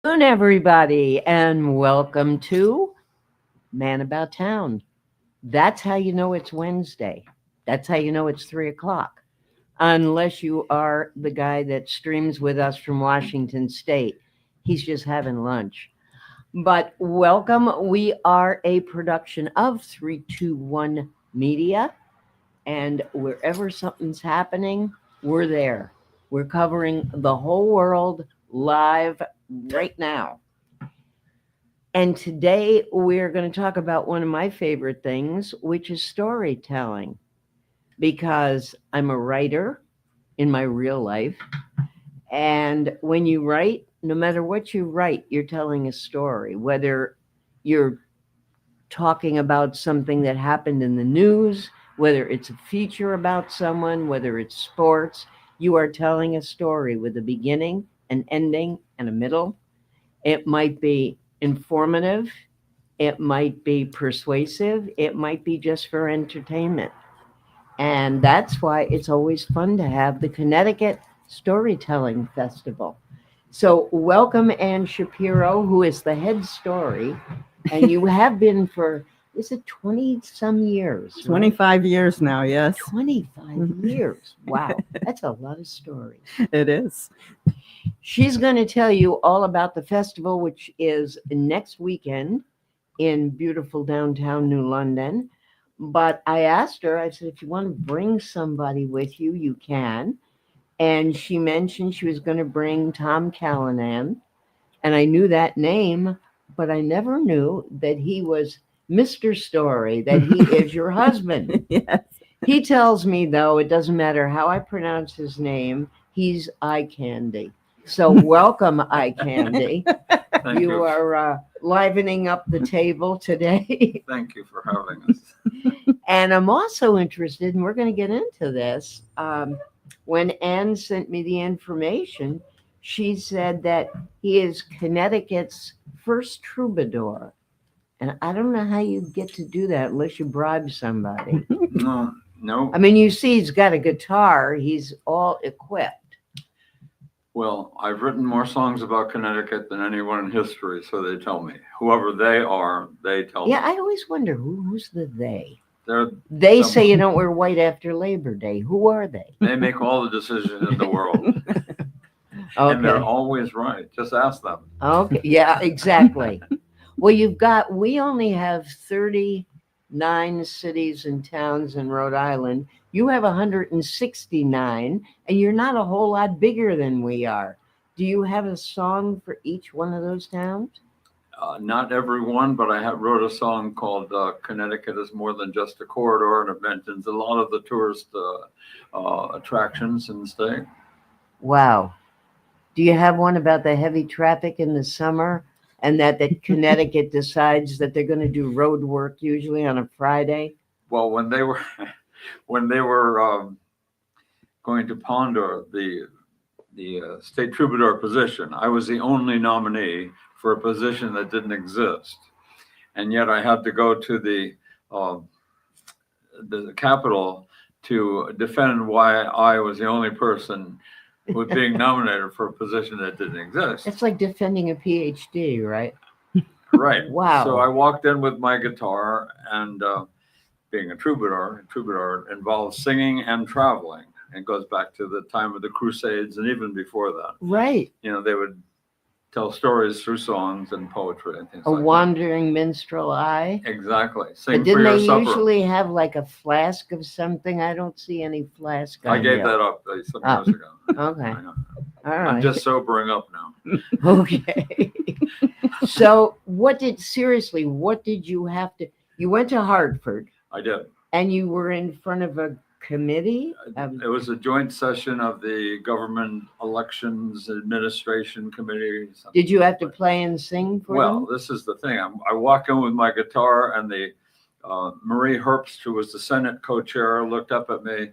Good everybody, and welcome to Man About Town. That's how you know it's Wednesday. That's how you know it's 3 o'clock. Unless you are the guy that streams with us from Washington State. He's just having lunch. But welcome. We are a production of 321 Media, and wherever something's happening, we're there. We're covering the whole world live right now. And today we're going to talk about one of my favorite things, which is storytelling, because I'm a writer in my real life. And when you write, no matter what you write, you're telling a story, whether you're talking about something that happened in the news, whether it's a feature about someone, whether it's sports, you are telling a story with a beginning, an ending, and a middle. It might be informative, it might be persuasive, it might be just for entertainment. And that's why it's always fun to have the Connecticut Storytelling Festival. So, welcome Ann Shapiro, who is the head story, and you have been for, is it 20 some years? Right? 25 years now, yes. 25 years. Wow, that's a lot of stories. It is. She's going to tell you all about the festival, which is next weekend in beautiful downtown New London. But I asked her, I said, if you want to bring somebody with you, you can. And she mentioned she was going to bring Tom Callanan. And I knew that name, but I never knew that he was Mr. Story, that he is your husband. Yes. He tells me, though, it doesn't matter how I pronounce his name, he's eye candy. So, welcome, eye candy. Thank You are livening up the table today. Thank you for having us. And I'm also interested, and we're going to get into this. When Anne sent me the information, she said that he is Connecticut's first troubadour. And I don't know how you get to do that unless you bribe somebody. No. I mean, you see, he's got a guitar, he's all equipped. Well, I've written more songs about Connecticut than anyone in history, so they tell me. Whoever they are, they tell Yeah, me. I always wonder who's the they? They're, They Some- say you don't wear white after Labor Day. Who are they? they make all the decisions in the world, and they're Okay. always right. Just ask them. Okay. Yeah, exactly. Well, we only have 39 cities and towns in Rhode Island. You have 169, and you're not a whole lot bigger than we are. Do you have a song for each one of those towns? Not every one, but I wrote a song called "Connecticut is More Than Just a Corridor," and it mentions a lot of the tourist attractions in the state. Wow. Do you have one about the heavy traffic in the summer and that Connecticut decides that they're going to do road work usually on a Friday? Well, when they were when they were going to ponder the state troubadour position, I was the only nominee for a position that didn't exist, and yet I had to go to the Capitol to defend why I was the only person who was being nominated for a position that didn't exist. It's like defending a PhD, right? Right. Wow. So I walked in with my guitar, and being a troubadour involves singing and traveling. It goes back to the time of the Crusades and even before that. Right. You know, they would tell stories through songs and poetry and things A like wandering minstrel eye. that. Exactly. But Sing for didn't your they supper. usually have like a flask of something? I don't see any flask. I on gave you. that up some years ago. Okay. I know. All I'm right. just sobering up now. Okay. So what did you have to, you went to Hartford I did. and you were in front of a committee? It was a joint session of the Government Elections Administration Committee. Did you have to play and sing for Well, them? this is the thing. I walk in with my guitar, and the Marie Herbst, who was the Senate co-chair, looked up at me.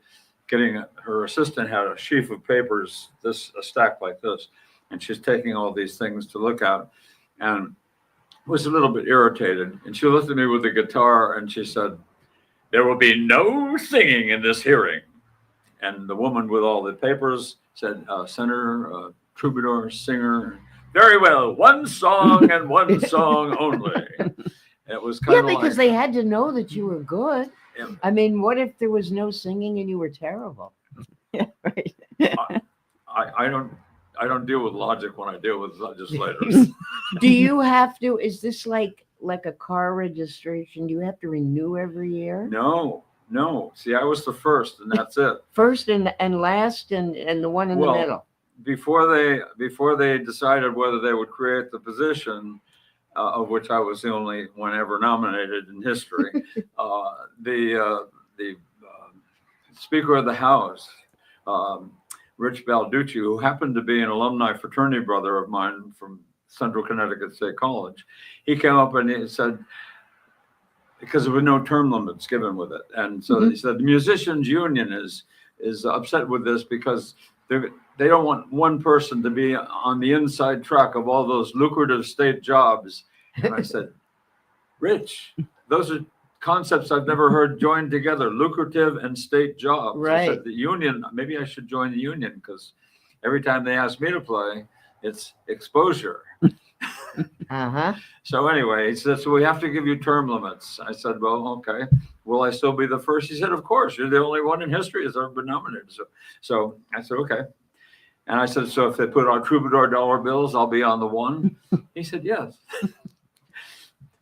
Her assistant had a sheaf of papers, a stack like this, and she's taking all these things to look at, and was a little bit irritated. And she looked at me with the guitar, and she said, "There will be no singing in this hearing." And the woman with all the papers said, "Senator, troubadour, singer, very well, one song and one song only. It was kind Yeah, of because like, they had to know that you were good. Yeah. I mean, what if there was no singing and you were terrible? Yeah, right. I don't deal with logic when I deal with legislators. Do you have to? Is this like a car registration? Do you have to renew every year? No. See, I was the first, and that's it. First and last and the one in the Well, middle. Before they decided whether they would create the position, of which I was the only one ever nominated in history, the Speaker of the House, Rich Balducci, who happened to be an alumni fraternity brother of mine from Central Connecticut State College, he came up and he said, because there were no term limits given with it, and so he said the musicians union is upset with this because they don't want one person to be on the inside track of all those lucrative state jobs. And I said, Rich, those are concepts I've never heard joined together, lucrative and state jobs. Right. I said, the union, maybe I should join the union because every time they ask me to play, it's exposure. Uh-huh. So anyway, he said, so we have to give you term limits. I said, well, okay. Will I still be the first? He said, of course. You're the only one in history that's ever been nominated. So I said, okay. And I said, so if they put on troubadour dollar bills, I'll be on the one. He said, yes.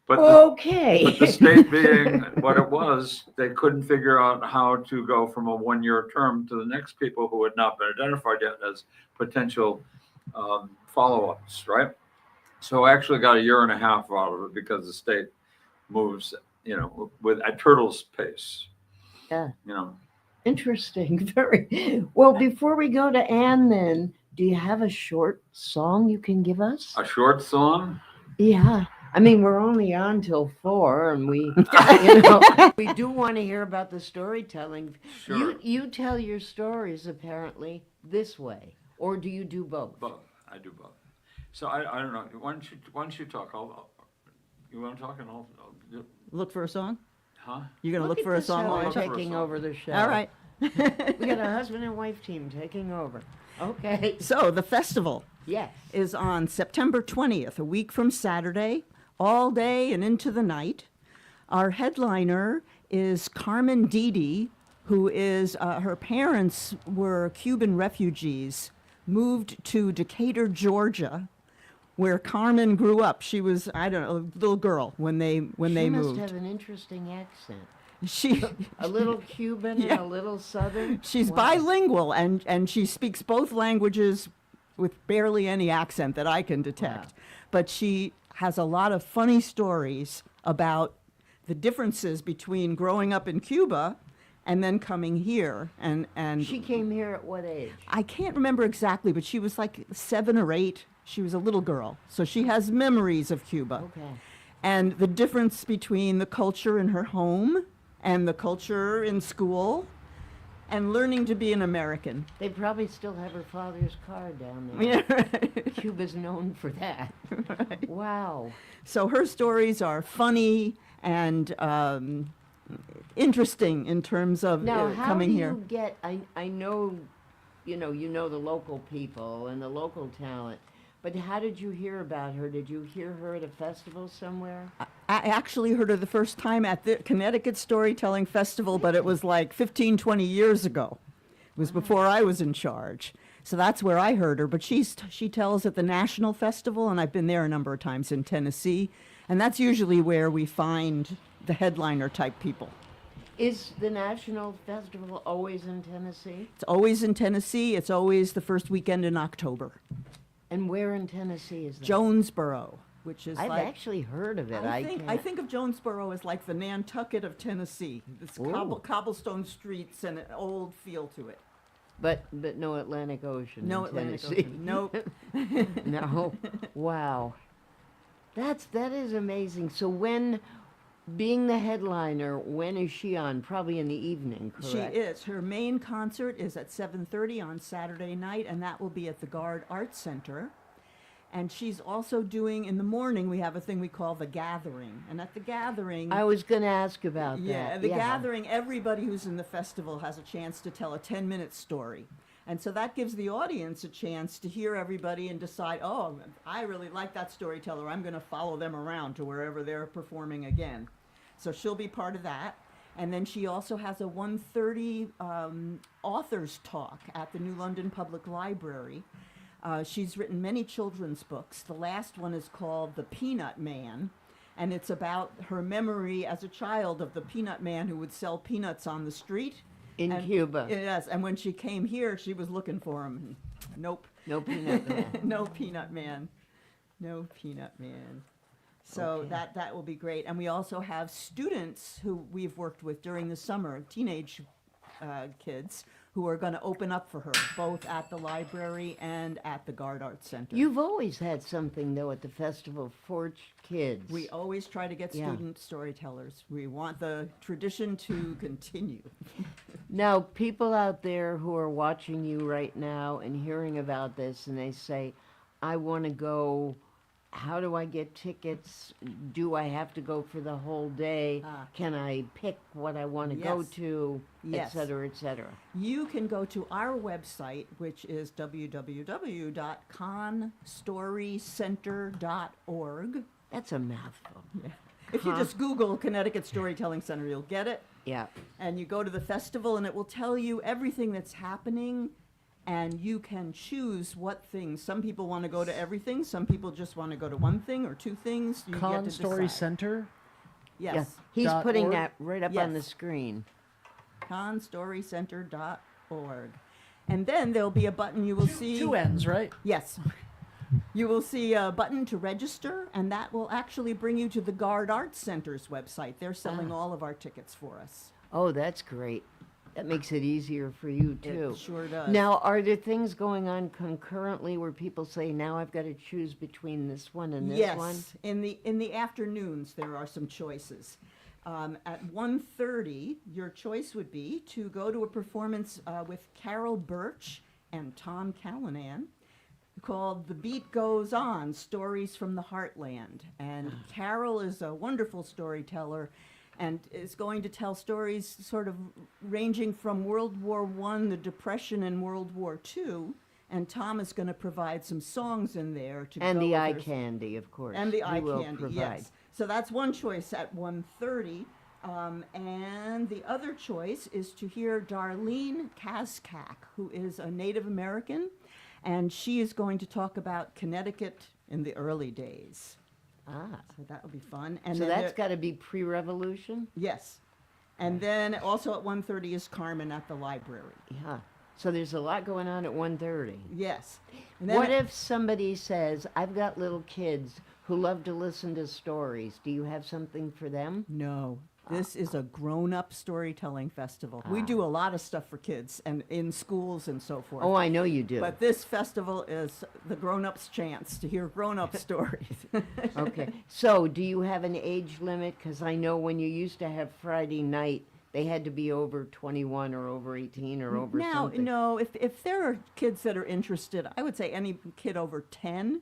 But the state being what it was, they couldn't figure out how to go from a one-year term to the next people who had not been identified yet as potential follow-ups, right? So I actually got a year and a half out of it because the state moves, with a turtle's pace. Yeah. Interesting. Very well. Before we go to Anne, then, do you have a short song you can give us? A short song? Yeah. I mean, we're only on till 4, and we we do want to hear about the storytelling. Sure. You tell your stories apparently this way, or do you do both? Both. I do both. So I don't know. Why don't you talk? You want to talk and I'll Look for a song? huh? You're going to look at for a this song how while we're I look for a taking song. over the show. All right. We got a husband and wife team taking over. Okay. So the festival Yes. is on September 20th, a week from Saturday, all day and into the night. Our headliner is Carmen Didi, who is, her parents were Cuban refugees, moved to Decatur, Georgia, where Carmen grew up. She was, I don't know, a little girl when they She moved. must have an interesting accent. She A little Cuban Yeah. and a little Southern. She's Wow. bilingual and she speaks both languages with barely any accent that I can detect. Wow. But she has a lot of funny stories about the differences between growing up in Cuba and then coming here. And She came here at what age? I can't remember exactly, but she was like 7 or 8. She was a little girl. So she has memories of Cuba. Okay. And the difference between the culture in her home and the culture in school and learning to be an American. They probably still have her father's car down there. Yeah, right. Cuba's known for that. Right. Wow. So her stories are funny and interesting in terms of Now, how coming do here. you get? I know, you know the local people and the local talent, but how did you hear about her? Did you hear her at a festival somewhere? I actually heard her the first time at the Connecticut Storytelling Festival, but it was like 15, 20 years ago. It was before I was in charge. So that's where I heard her. But she tells at the National Festival, and I've been there a number of times in Tennessee. And that's usually where we find the headliner type people. Is the National Festival always in Tennessee? It's always in Tennessee. It's always the first weekend in October. And where in Tennessee is that? Jonesboro, which is I've like... actually heard of it. I can't- think of Jonesboro as like the Nantucket of Tennessee. It's Ooh. cobblestone streets and an old feel to it. But no Atlantic Ocean. No in Atlantic Tennessee. Ocean. Nope. No. Wow. That is amazing. So being the headliner, when is she on? Probably in the evening, correct? She is. Her main concert is at 7:30 on Saturday night, and that will be at the Guard Arts Center. And she's also doing, in the morning, we have a thing we call the Gathering. And at the Gathering... I was going to ask about Yeah, that. the Gathering, everybody who's in the festival has a chance to tell a 10-minute story. And so that gives the audience a chance to hear everybody and decide, oh, I really like that storyteller. I'm going to follow them around to wherever they're performing again. So she'll be part of that. And then she also has a 1:30 authors talk at the New London Public Library. She's written many children's books. The last one is called The Peanut Man, and it's about her memory as a child of the peanut man who would sell peanuts on the street. In And- Cuba. Yes, and when she came here, she was looking for him. Nope. No peanut man. No peanut man. No peanut man. So Okay. that will be great. And we also have students who we've worked with during the summer, teenage kids, who are going to open up for her, both at the library and at the Gard Arts Center. You've always had something, though, at the festival for kids. We always try to get Yeah. student storytellers. We want the tradition to continue. Now, people out there who are watching you right now and hearing about this, and they say, I want to go. How do I get tickets? Do I have to go for the whole day? Ah. Can I pick what I want to go Yes. to, Yes. et cetera, et cetera? You can go to our website, which is www.constorycenter.org. That's a mouthful. If you just Google Connecticut Storytelling Center, you'll get it. Yeah. And you go to the festival, and it will tell you everything that's happening, and you can choose what things. Some people want to go to everything. Some people just want to go to one thing or two things. You get to Story decide. Center. Yes. Yeah. He's Dot putting org? that right up on the Yes. screen. Constorycenter.org. And then there'll be a button you will see. Two N's, right? Yes. You will see a button to register, and that will actually bring you to the Gard Arts Center's website. They're selling all of our tickets for us. Oh, that's great. That makes it easier for you, too. It sure does. Now, are there things going on concurrently where people say, now I've got to choose between this one and this yes, one? in the afternoons there are some choices. At 1:30, your choice would be to go to a performance with Carol Birch and Tom Callanan called The Beat Goes On, Stories from the Heartland. And Carol is a wonderful storyteller and is going to tell stories sort of ranging from World War I, the Depression, and World War II. And Tom is going to provide some songs in there to And go the with eye her- candy, of course. and the He eye will candy, provide. yes. So that's one choice at 1:30. And the other choice is to hear Darlene Kaskak, who is a Native American, and she is going to talk about Connecticut in the early days. Ah, So that will be fun. And so then that's got to be pre-revolution? yes. And then also at 1:30 is Carmen at the library. Yeah. So there's a lot going on at 1:30. Yes. And then What if somebody says, I've got little kids who love to listen to stories. Do you have something for them? No, this is a grown-up storytelling festival. We do a lot of stuff for kids and in schools and so forth. Oh, I know you do. But this festival is the grown-ups' chance to hear grown-up stories. Okay. So do you have an age limit? Because I know when you used to have Friday night, they had to be over 21 or over 18 or over Now, something. no, if there are kids that are interested, I would say any kid over 10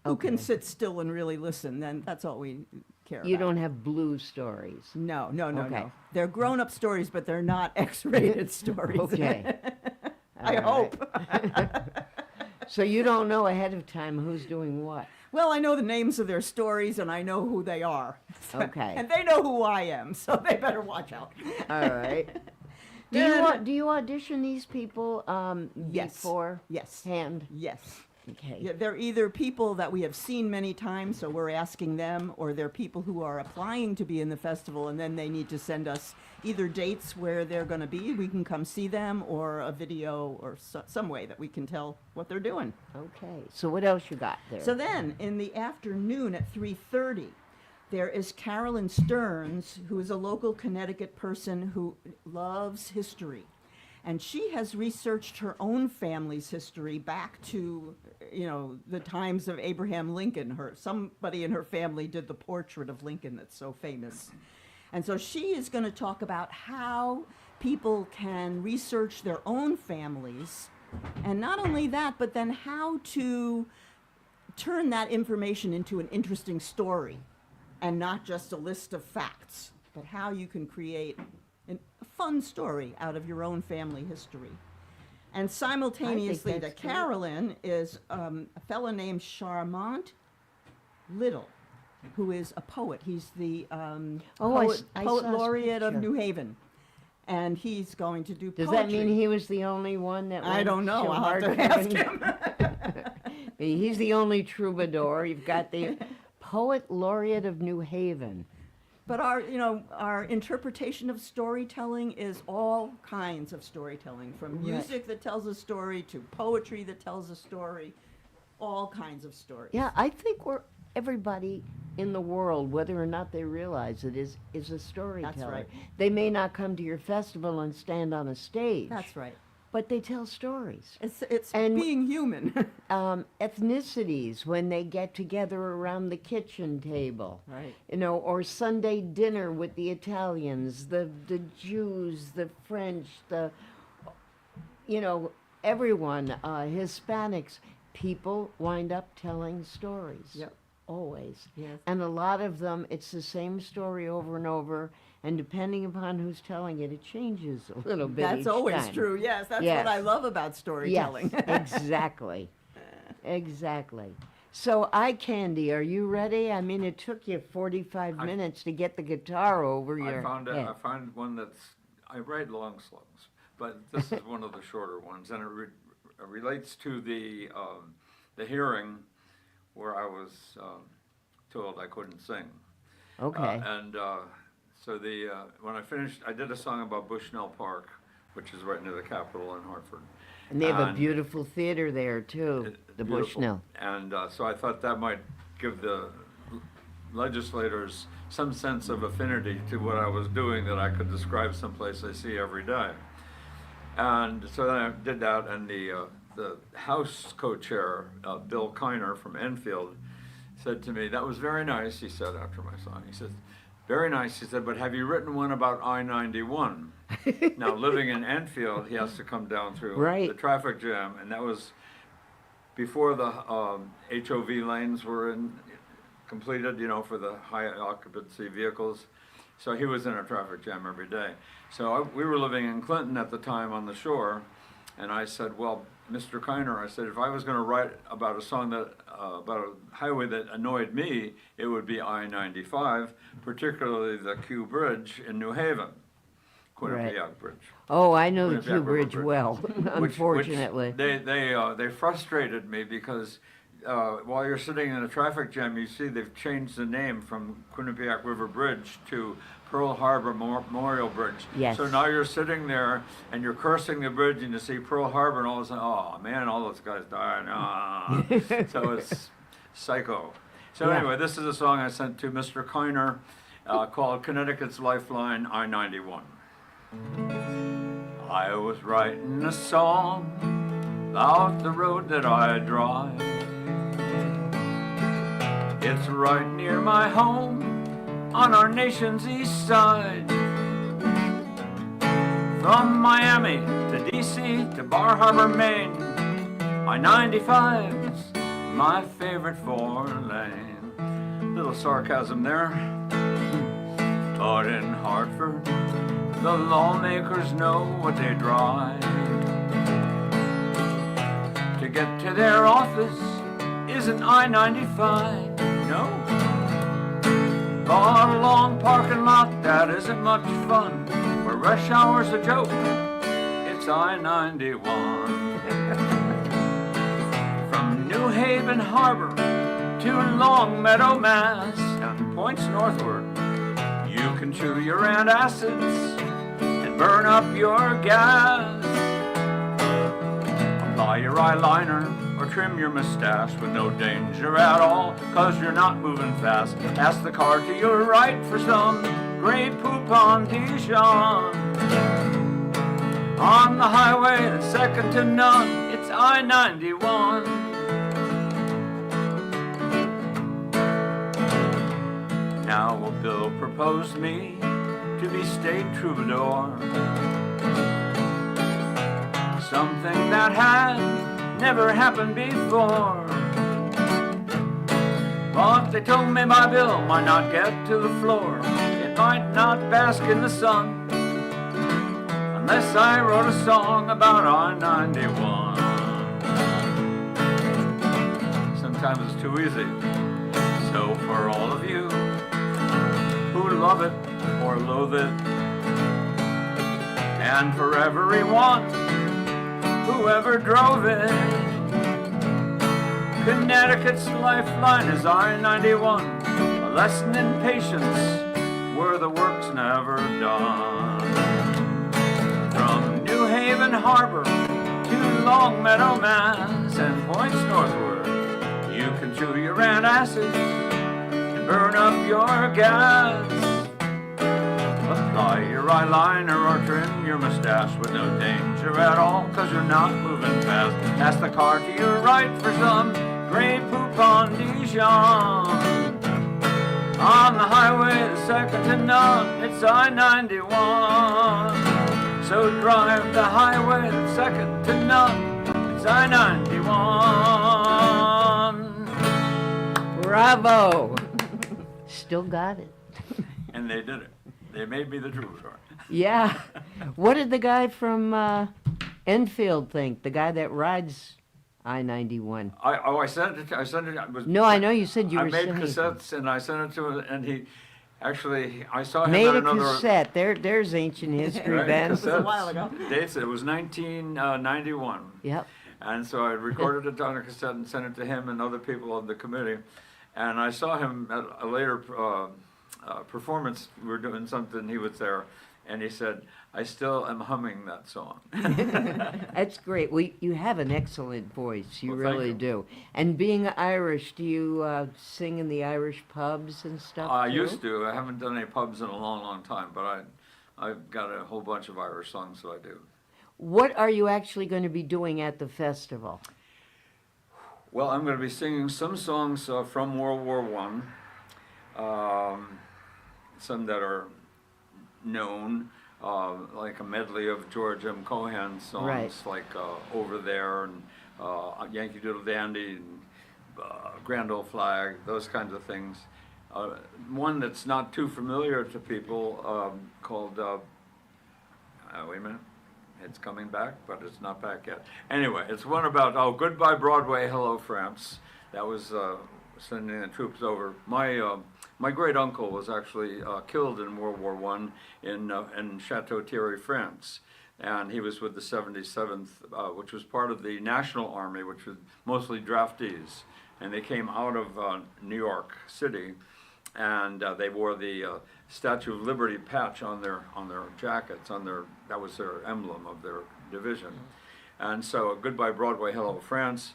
who can Okay. sit still and really listen, then that's all we care You about. don't have blue stories. No, no, no, Okay. no. They're grown-up stories, but they're not X-rated stories. Okay. I All right. hope. So you don't know ahead of time who's doing what? Well, I know the names of their stories, and I know who they are. Okay. And they know who I am, so they better watch out. All right. Then- Do you audition these people Yes. before Yes. hand? Yes. Okay. Yeah, they're either people that we have seen many times, so we're asking them, or they're people who are applying to be in the festival, and then they need to send us either dates where they're going to be, we can come see them, or a video, or some way that we can tell what they're doing. Okay. So what else you got there? So then, in the afternoon at 3:30, there is Carolyn Stearns, who is a local Connecticut person who loves history. And she has researched her own family's history back to, the times of Abraham Lincoln. Somebody in her family did the portrait of Lincoln that's so famous. And so she is going to talk about how people can research their own families. And not only that, but then how to turn that information into an interesting story and not just a list of facts, but how you can create a fun story out of your own family history. And simultaneously to that's great. Carolyn is a fellow named Charmant Little, who is a poet. He's the I poet saw his laureate of picture. New Haven. And he's going to do Does poetry. that mean he was the only one that I went don't know. so I'll hard have to ask him. He's the only troubadour. You've got the poet laureate of New Haven. But our interpretation of storytelling is all kinds of storytelling, from Right. music that tells a story to poetry that tells a story, all kinds of stories. Yeah, I think everybody in the world, whether or not they realize it, is a storyteller. right. They may not come to your festival and stand on a stage. That's right. But they tell stories. It's And- being human. Ethnicities, when they get together around the kitchen table. Right. Or Sunday dinner with the Italians, the Jews, the French, everyone, Hispanics. People wind up telling stories. Yep. Always. Yes. And a lot of them, it's the same story over and over, and depending upon who's telling it, it changes a little bit That's each always time. true. Yes, that's Yes. what I love about storytelling. Yes, exactly. Exactly. So, Eye Candy, are you ready? I mean, it took you 45 minutes to get the guitar over your head. I found one I write long songs, but this is one of the shorter ones, and it relates to the hearing where I was told I couldn't sing. Okay. So when I finished, I did a song about Bushnell Park, which is right near the Capitol in Hartford. And they have a and beautiful theater there, too, It's the beautiful. Bushnell. And so I thought that might give the legislators some sense of affinity to what I was doing, that I could describe someplace I see every day. And so then I did that, and the House co-chair, Bill Kiner from Enfield, said to me, "That was very nice," he said after my song. He said, "Very nice," he said, "but have you written one about I-91? Now, living in Enfield, he has to come down through Right. the traffic jam, and that was before the HOV lanes were completed, for the high occupancy vehicles. So he was in a traffic jam every day. So we were living in Clinton at the time on the shore, and I said, "Well, Mr. Kiner," I said, "if I was going to write about a song about a highway that annoyed me, it would be I-95, particularly the Q Bridge in New Haven, Quinnipiac Bridge." Oh, I know the Quinnipiac Q River Bridge Bridge. well, Which unfortunately. they frustrated me because while you're sitting in a traffic jam, you see they've changed the name from Quinnipiac River Bridge to Pearl Harbor Memorial Bridge. Yes. So now you're sitting there and you're cursing the bridge, and you see Pearl Harbor, and all of a sudden, oh man, all those guys died. Ah. So it's psycho. So Yeah. anyway, this is a song I sent to Mr. Kiner called "Connecticut's Lifeline, I-91." I was writing a song about the road that I drive. It's right near my home on our nation's east side. From Miami to D.C. to Bar Harbor, Maine, I-95's my favorite four-lane. Little sarcasm there. But in Hartford, the lawmakers know what they drive. To get to their office isn't I-95, no. But a long parking lot that isn't much fun, where rush hour's a joke, it's I-91. From New Haven Harbor to Longmeadow, Mass, and points northward, you can chew your antacids and burn up your gas. Apply your eyeliner or trim your mustache with no danger at all, 'cause you're not moving fast. Ask the car to your right for some Grey Poupon Dijon. On the highway that's second to none, it's I-91. Now a bill proposed me to be state troubadour, something that had never happened before. But they told me my bill might not get to the floor, it might not bask in the sun, unless I wrote a song about I-91. Sometimes it's too easy. So for all of you who love it or loathe it, and for everyone who ever drove it, Connecticut's lifeline is I-91, a lesson in patience where the work's never done. From New Haven Harbor to Longmeadow, Mass, and points northward, you can chew your antacids and burn up your gas. Apply your eyeliner or trim your mustache with no danger at all, 'cause you're not moving fast. Ask the car to your right for some Grey Poupon Dijon. On the highway, the second to none, it's I-91. So drive the highway, the second to none, it's I-91. Bravo. Still got it. And they did it. They made me the troubadour. Yeah. What did the guy from Enfield think? The guy that rides I-91. I sent it. I sent it. No, I know you said you I were made sending cassettes and I sent it to him, and he actually I saw him Made at a another. cassette. There's ancient history, Right, Ben. This was a while ago. Dates it was 1991, Yep. and so I recorded it on a cassette and sent it to him and other people of the committee. And I saw him at a later performance. We were doing something. He was there, and he said, "I still am humming that song." That's great. Well, you have an excellent voice. You Well, thank really you. do. And being Irish, do you sing in the Irish pubs and stuff? I too? used to. I haven't done any pubs in a long, long time, but I've got a whole bunch of Irish songs that I do. What are you actually going to be doing at the festival? Well, I'm going to be singing some songs from World War I, some that are known, like a medley of George M. Cohan songs, Right. like Over There and Yankee Doodle Dandy and Grand Old Flag, those kinds of things. One that's not too familiar to people called, wait a minute. It's coming back, but it's not back yet. Anyway, it's one about, Goodbye Broadway, Hello France. That was sending the troops over. My great uncle was actually killed in World War I in Chateau Thierry, France. And he was with the 77th, which was part of the National Army, which was mostly draftees. And they came out of New York City, and they wore the Statue of Liberty patch on their jackets, that was their emblem of their division. And so Goodbye Broadway, Hello France,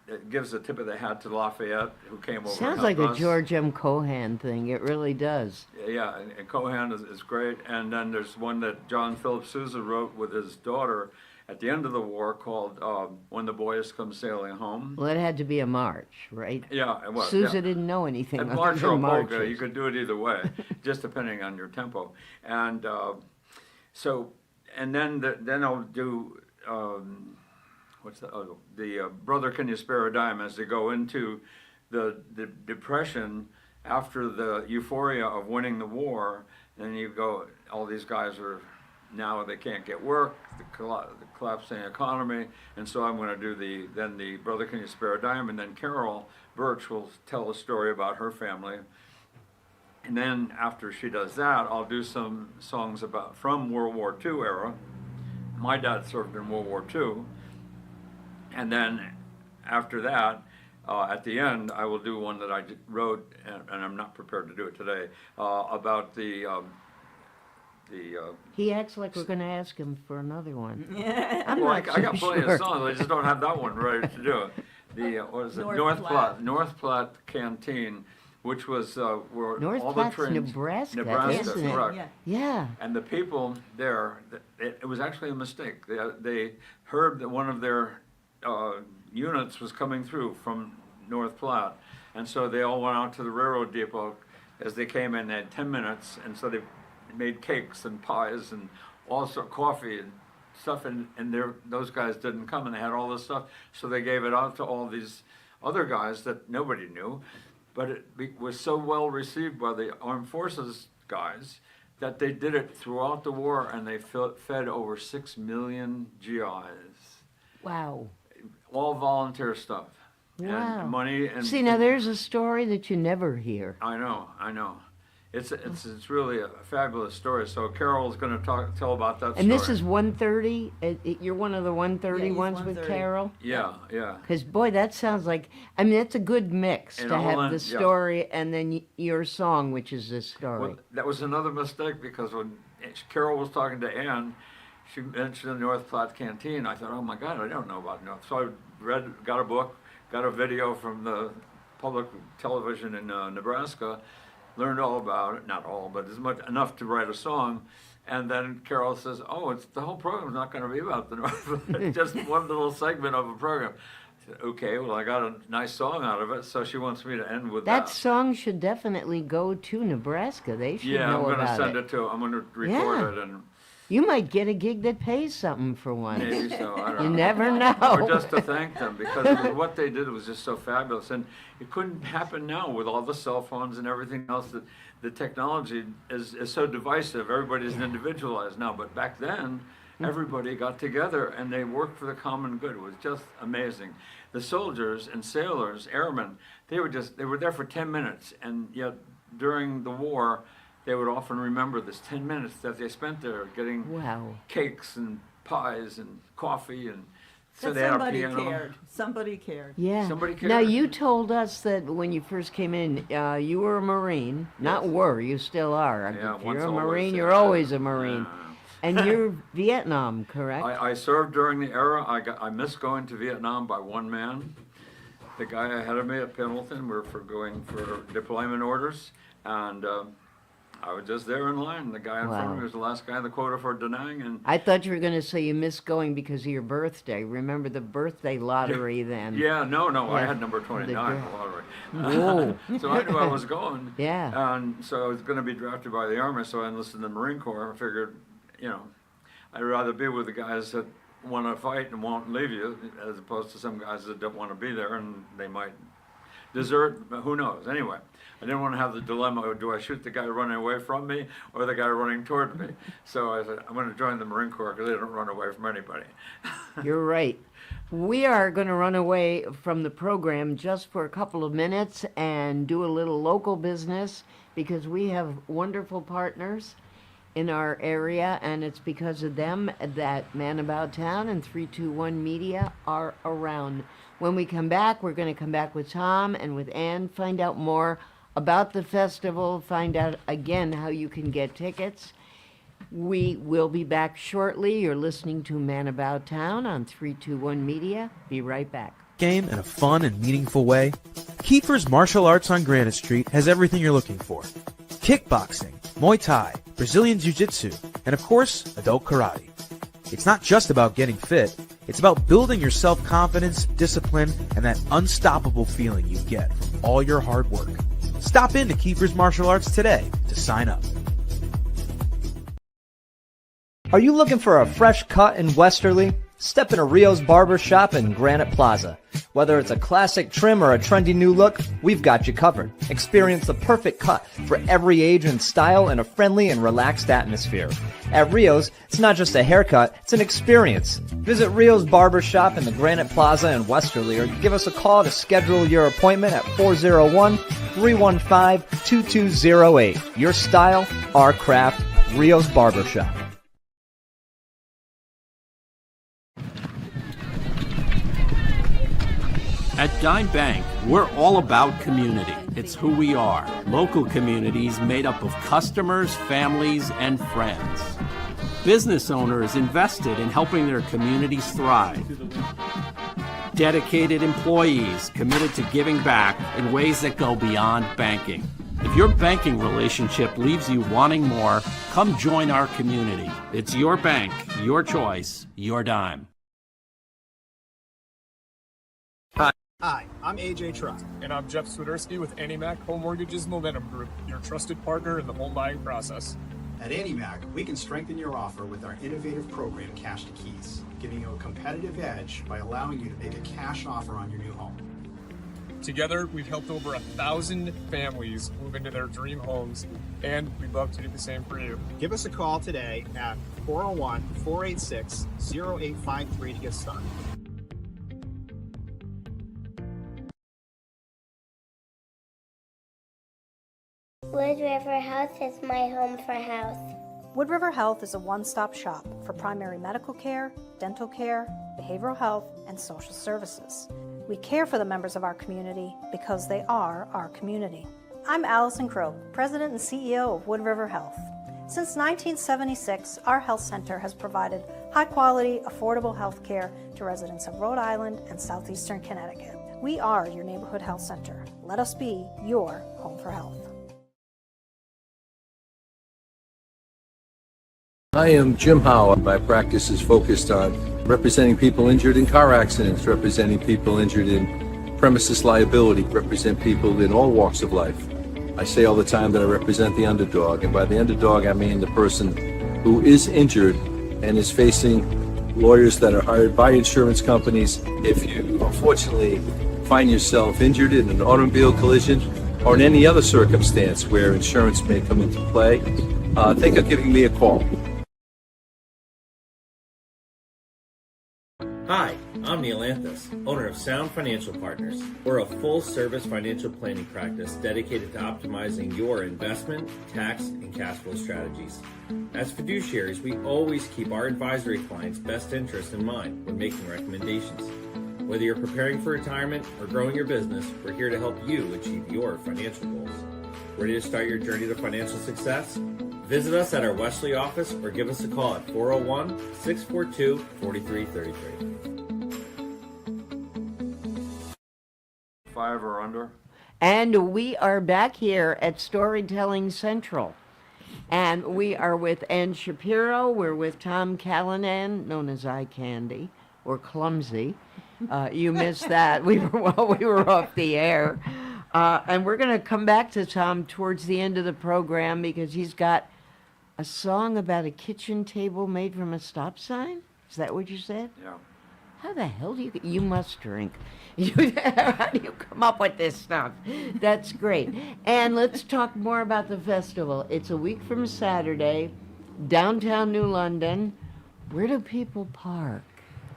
it gives a tip of the hat to Lafayette, who came over. Sounds and like helped a us. George M. Cohan thing. It really does. Yeah, and Cohan is great. And then there's one that John Philip Sousa wrote with his daughter at the end of the war called When the Boys Come Sailing Home. Well, it had to be a march, right? Yeah, it was. Sousa yeah. didn't know anything And other march or than polka, marches. you could do it either way, just depending on your tempo. And then I'll do the Brother Can You Spare a Dime, as they go into the depression after the euphoria of winning the war. Then you go, all these guys are now they can't get work, the collapsing economy, and so I'm going to do the Brother Can You Spare a Dime, and then Carol Birch will tell a story about her family. And then after she does that, I'll do some songs from World War II era. My dad served in World War II. And then after that, at the end, I will do one that I wrote, and I'm not prepared to do it today, about the He acts like we're going to ask him for another one. I'm well, I not got so plenty sure. of songs. I just don't have that one ready to do it. What is it? North Platte Canteen, which was where North all the Platte's trains. Nebraska, Nebraska, isn't it? correct. Yeah. Yeah. And the people there, it was actually a mistake. They heard that one of their units was coming through from North Platte, and so they all went out to the railroad depot. As they came in, they had 10 minutes, and so they made cakes and pies and also coffee and stuff, and those guys didn't come, and they had all this stuff, so they gave it out to all these other guys that nobody knew, but it was so well received by the armed forces guys that they did it throughout the war, and they fed over 6 million GIs. Wow. All volunteer stuff. Wow. And money and See, now there's a story that you never hear. I know. It's really a fabulous story. So Carol's going to tell about that story. And this is 130? You're one of the 130 he's ones with 130. Carol? Yeah. Because, boy, that sounds like, I mean, it's a good mix And to all have that, the yeah. story and then your song, which is this story. Well, that was another mistake because when Carol was talking to Ann, she mentioned the North Platte Canteen. I thought, oh my God, I don't know about North. So I got a book, got a video from the public television in Nebraska, learned all about it, not all, but enough to write a song. And then Carol says, oh, the whole program's not going to be about the North, just one little segment of a program. I said, okay, well, I got a nice song out of it, so she wants me to end with that. That song should definitely go to Nebraska. They should Yeah, I'm know going to about send it. it to, I'm going to record Yeah. it and You might get a gig that pays something for once. maybe so, I don't know. You never know. Or just to thank them, because what they did was just so fabulous. And it couldn't happen now with all the cell phones and everything else. That the technology is so divisive. Everybody's individualized now. But back then, everybody got together and they worked for the common good. It was just amazing. The soldiers and sailors, airmen, they were there for 10 minutes. And yet during the war, they would often remember this 10 minutes that they spent there getting Wow. cakes and pies and coffee, and so That they had a somebody piano. cared. Somebody cared. Yeah. Somebody Now, cared. you told us that when you first came in, you were a Marine. Not Yes. were, you still are. Yeah, If once you're a always, Marine, yeah. you're always a Marine. Yeah. And you're Vietnam, correct? I served during the era. I missed going to Vietnam by one man. The guy ahead of me at Pendleton were going for deployment orders, and I was just there in line. The guy in front of Wow. me was the last guy in the quota for Da Nang, and I thought you were going to say you missed going because of your birthday. Remember the birthday lottery then? yeah, no, I Yeah. had number 29 in the lottery. Whoa. So I knew I was going. Yeah. And so I was going to be drafted by the Army, so I enlisted in the Marine Corps. I figured, I'd rather be with the guys that want to fight and won't leave you, as opposed to some guys that don't want to be there and they might desert. Who knows? Anyway, I didn't want to have the dilemma: do I shoot the guy running away from me or the guy running toward me? So I said, I'm going to join the Marine Corps because they don't run away from anybody. You're right. We are going to run away from the program just for a couple of minutes and do a little local business because we have wonderful partners in our area, and it's because of them that Man About Town and 321 Media are around. When we come back, we're going to come back with Tom and with Ann, find out more about the festival, find out again how you can get tickets. We will be back shortly. You're listening to Man About Town on 321 Media. Be right back. Game in a fun and meaningful way? Kiefer's Martial Arts on Granite Street has everything you're looking for. Kickboxing, Muay Thai, Brazilian Jiu-Jitsu, and of course, adult karate. It's not just about getting fit, it's about building your self-confidence, discipline, and that unstoppable feeling you get from all your hard work. Stop in to Kiefer's Martial Arts today to sign up. Are you looking for a fresh cut in Westerly? Step into Rio's Barber Shop in Granite Plaza. Whether it's a classic trim or a trendy new look, we've got you covered. Experience the perfect cut for every age and style in a friendly and relaxed atmosphere. At Rio's, it's not just a haircut, it's an experience. Visit Rio's Barber Shop in the Granite Plaza in Westerly or give us a call to schedule your appointment at 401-315-2208. Your style, our craft, Rio's Barber Shop. At Dime Bank, we're all about community. It's who we are. Local communities made up of customers, families, and friends. Business owners invested in helping their communities thrive. Dedicated employees committed to giving back in ways that go beyond banking. If your banking relationship leaves you wanting more, come join our community. It's your bank, your choice, your dime. Hi, I'm AJ Truck. And I'm Jeff Swiderski with AnnieMac Home Mortgage's Momentum Group, your trusted partner in the home buying process. At AnnieMac, we can strengthen your offer with our innovative program, Cash to Keys, giving you a competitive edge by allowing you to make a cash offer on your new home. Together, we've helped over 1,000 families move into their dream homes, and we'd love to do the same for you. Give us a call today at 401-486-0853 to get started. Wood River Health is my home for health. Wood River Health is a one-stop shop for primary medical care, dental care, behavioral health, and social services. We care for the members of our community because they are our community. I'm Allison Crow, President and CEO of Wood River Health. Since 1976, our health center has provided high-quality, affordable health care to residents of Rhode Island and southeastern Connecticut. We are your neighborhood health center. Let us be your home for health. I am Jim Howe. My practice is focused on representing people injured in car accidents, representing people injured in premises liability, represent people in all walks of life. I say all the time that I represent the underdog, and by the underdog I mean the person who is injured and is facing lawyers that are hired by insurance companies. If you unfortunately find yourself injured in an automobile collision or in any other circumstance where insurance may come into play, think of giving me a call. Hi, I'm Neil Anthus, owner of Sound Financial Partners. We're a full-service financial planning practice dedicated to optimizing your investment, tax, and cash flow strategies. As fiduciaries, we always keep our advisory clients' best interests in mind when making recommendations. Whether you're preparing for retirement or growing your business, we're here to help you achieve your financial goals. Ready to start your journey to financial success? Visit us at our Wesley office or give us a call at 401-642-4333. 5 or under. And we are back here at Storytelling Central. And we are with Ann Shapiro. We're with Tom Callanan, known as Eye Candy, or Clumsy. You missed that. We were off the air. And we're going to come back to Tom towards the end of the program because he's got a song about a kitchen table made from a stop sign? Is that what you said? Yeah. How the hell do you must drink. How do you come up with this stuff? That's great. And let's talk more about the festival. It's a week from Saturday, downtown New London. Where do people park?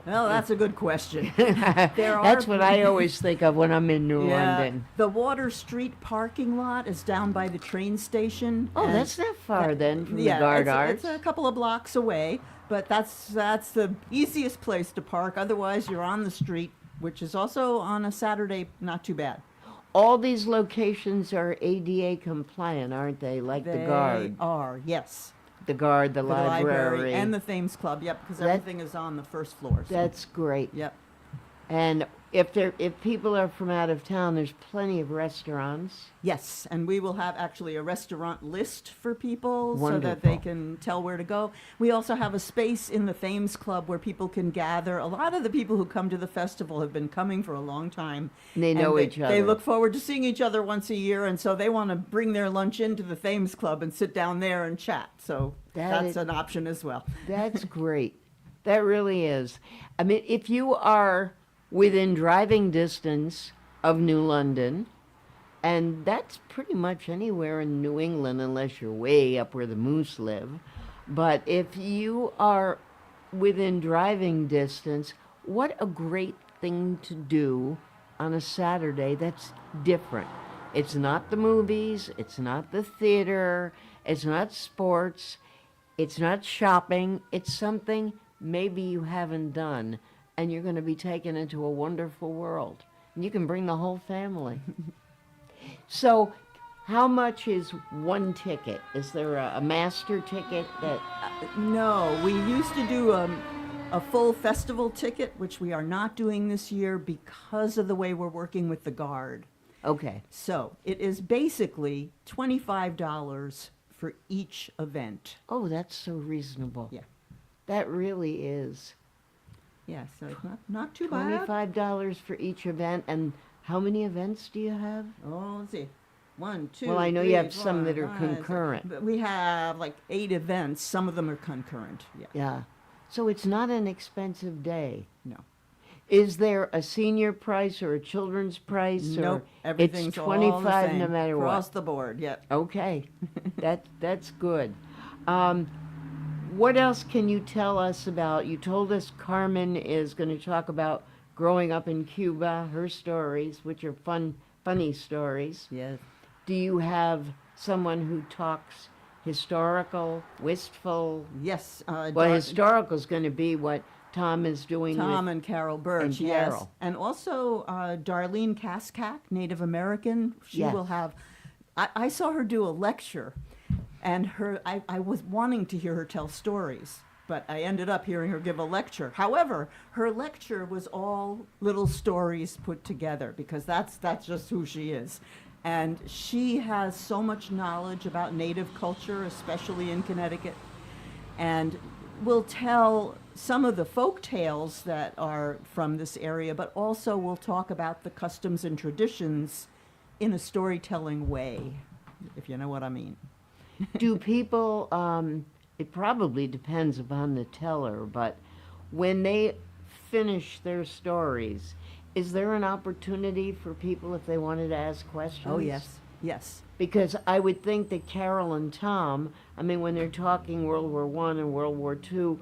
Well, that's a good question. That's what I always think of when I'm in New London. The Water Street parking lot is down by the train station. Oh, that's not far then from the Guard Arts. It's a couple of blocks away, but that's the easiest place to park. Otherwise, you're on the street, which is also on a Saturday not too bad. All these locations are ADA compliant, aren't they? Like the Guard. They are, yes. The Guard, the library. And the Thames Club, yep, because everything is on the first floor. So. That's great. Yep. And if people are from out of town, there's plenty of restaurants. Yes, and we will have actually a restaurant list for people so that Wonderful. they can tell where to go. We also have a space in the Thames Club where people can gather. A lot of the people who come to the festival have been coming for a long time. They know each other. They look forward to seeing each other once a year, and so they want to bring their lunch into the Thames Club and sit down there and chat. So that's an option as well. That's great. That really is. I mean, if you are within driving distance of New London, and that's pretty much anywhere in New England unless you're way up where the moose live. But if you are within driving distance, what a great thing to do on a Saturday that's different. It's not the movies, it's not the theater, it's not sports, it's not shopping, it's something maybe you haven't done, and you're going to be taken into a wonderful world. And you can bring the whole family. So, how much is one ticket? Is there a master ticket that... No, we used to do a full festival ticket, which we are not doing this year because of the way we're working with the Guard. Okay. So, it is basically $25 for each event. Oh, that's so reasonable. Yeah. That really is. Yeah, so it's not too bad. $25 for each event, and how many events do you have? Oh, let's see. 1, 2, Well, I know 3, you have some 4, that are 5, concurrent. But we have like 8 events. Some of them are concurrent. Yeah. Yeah. So it's not an expensive day. No. Is there a senior price or a children's price? Or Nope, everything's it's all the 25 same, no matter across what? the board, yep. Okay, that's good. What else can you tell us about? You told us Carmen is going to talk about growing up in Cuba, her stories, which are funny stories. Yes. Do you have someone who talks historical, wistful? Yes. Well, historical is going to be what Tom is doing Tom with and Carol Birch, and yes. Carol. And also Darlene Kaskak, Native American. She Yes. will have, I saw her do a lecture, and I was wanting to hear her tell stories, but I ended up hearing her give a lecture. However, her lecture was all little stories put together, because that's just who she is. And she has so much knowledge about Native culture, especially in Connecticut, and will tell some of the folk tales that are from this area, but also we'll talk about the customs and traditions in a storytelling way, if you know what I mean. Do people, it probably depends upon the teller, but when they finish their stories, is there an opportunity for people if they wanted to ask questions? Oh, yes, yes. Because I would think that Carol and Tom, I mean, when they're talking World War I and World War II,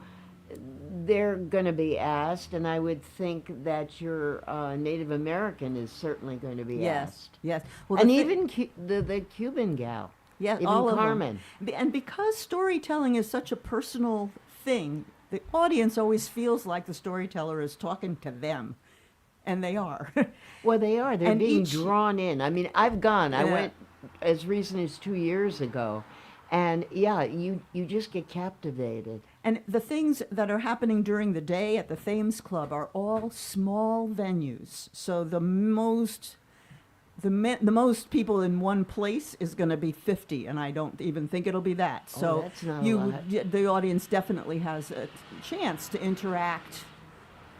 they're going to be asked, and I would think that your Native American is certainly going to be asked. Yes. Well, And even the Cuban gal. Yeah, even all of Carmen. them. And because storytelling is such a personal thing, the audience always feels like the storyteller is talking to them, and they are. Well, they are. They're And being each- drawn in. I mean, I've gone. I Yeah. went as recent as 2 years ago, and yeah, you just get captivated. And the things that are happening during the day at the Thames Club are all small venues. So the most people in one place is going to be 50, and I don't even think it'll be that. Oh, So that's not a lot. the audience definitely has a chance to interact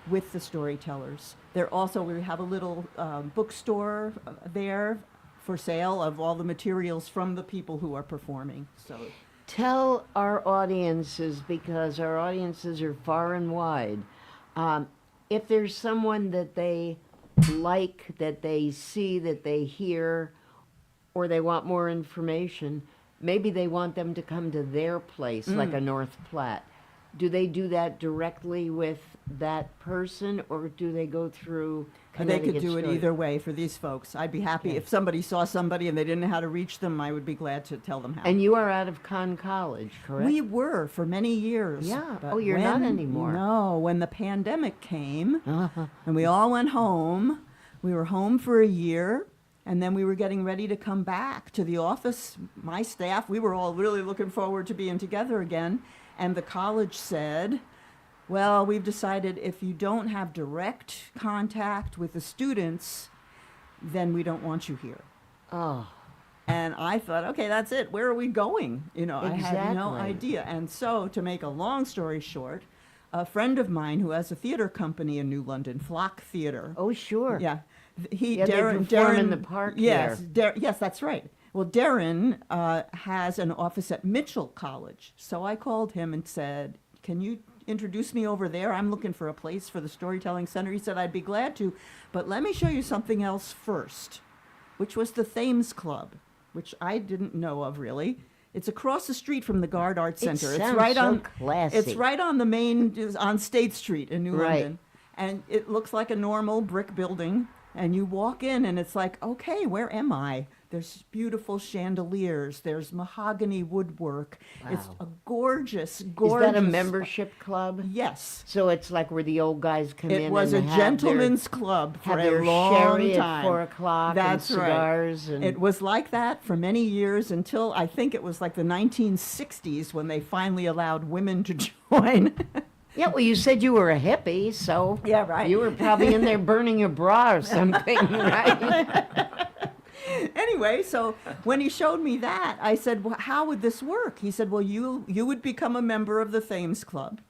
with the storytellers. We have a little bookstore there for sale of all the materials from the people who are performing. So Tell our audiences, because our audiences are far and wide, if there's someone that they like, that they see, that they hear, or they want more information, maybe they want them to come to their place, like a North Platte. Do they do that directly with that person, or do they go through they Connecticut could do it Story? either way for these folks. I'd be happy Okay. if somebody saw somebody and they didn't know how to reach them, I would be glad to tell them how. And you are out of Conn College, correct? We were for many years. Yeah. but Oh, you're not anymore. No, when the pandemic came Uh-huh. and we all went home, we were home for a year, and then we were getting ready to come back to the office. My staff, we were all really looking forward to being together again, and the college said, well, we've decided if you don't have direct contact with the students, then we don't want you here. Oh. And I thought, okay, that's it. Where are we going? I had no Exactly. idea. And so, to make a long story short, a friend of mine who has a theater company in New London, Flock Theater. Oh, sure. Yeah. Yeah, they perform in the park Yes, there. yes, that's right. Well, Darren has an office at Mitchell College. So I called him and said, can you introduce me over there? I'm looking for a place for the Storytelling Center. He said, I'd be glad to, but let me show you something else first, which was the Thames Club, which I didn't know of really. It's across the street from the Gard Arts Center. It It's sounds right so on classy. It's right on the main on State Street in New Right. London. And it looks like a normal brick building. And you walk in and it's like, okay, where am I? There's beautiful chandeliers. There's mahogany woodwork. It's Wow. a gorgeous, Is gorgeous. that a membership club? Yes. So it's like where the old guys come in It was a and have gentleman's club for have their a long sherry time. at 4 o'clock That's and right. cigars. And It was like that for many years until I think it was like the 1960s when they finally allowed women to join. Yeah, well, you said you were a hippie, so Yeah, right. you were probably in there burning your bra or something, right? Anyway, so when he showed me that, I said, well, how would this work? He said, well, you would become a member of the Thames Club.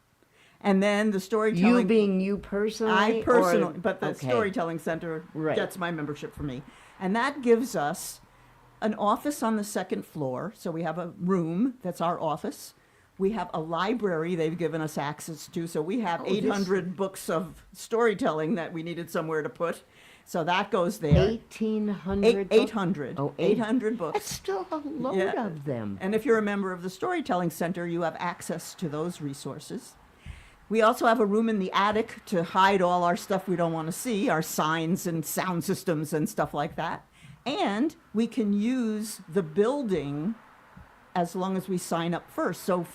And then the storytelling... You being you personally? I personally, or- but the okay. Storytelling Center Right. gets my membership for me. And that gives us an office on the second floor. So we have a room that's our office. We have a library they've given us access to, so we have Oh, this- 800 books of storytelling that we needed somewhere to put. So that goes there. 1,800. 800. Oh, 800 books. That's still a load Yeah. of them. And if you're a member of the Storytelling Center, you have access to those resources. We also have a room in the attic to hide all our stuff we don't want to see, our signs and sound systems and stuff like that. And we can use the building as long as we sign up first. So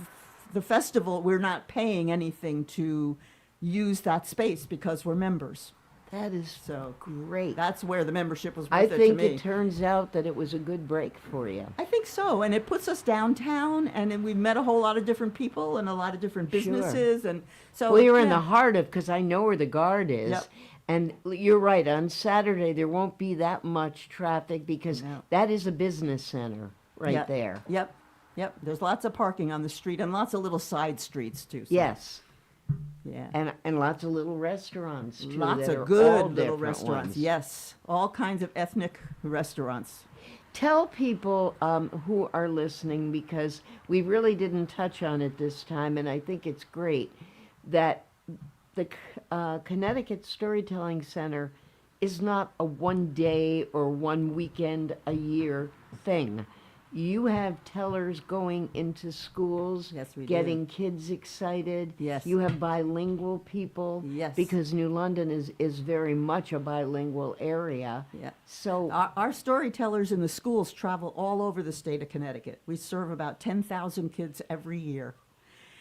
the festival, we're not paying anything to use that space because we're members. That is So great. that's where the membership was worth I it to think me. it turns out that it was a good break for you. I think so, and it puts us downtown, and then we've met a whole lot of different people and a lot of different Sure. businesses, and so. Well, you're in yeah. the heart of, because I know where the guard is. Yep. And you're right, on Saturday, there won't be that much traffic because No. that is a business center right Yep. there. Yep. There's lots of parking on the street and lots of little side streets too. So, Yes. Yeah. And lots of little restaurants too. Lots that of are good all little different restaurants. ones. Yes. All kinds of ethnic restaurants. Tell people who are listening, because we really didn't touch on it this time, and I think it's great, that the Connecticut Storytelling Center is not a one day or one weekend a year thing. You have tellers going into schools, Yes, we do. getting kids excited. Yes. You have bilingual people. Yes. Because New London is very much a bilingual area. Yeah. So Our storytellers in the schools travel all over the state of Connecticut. We serve about 10,000 kids every year.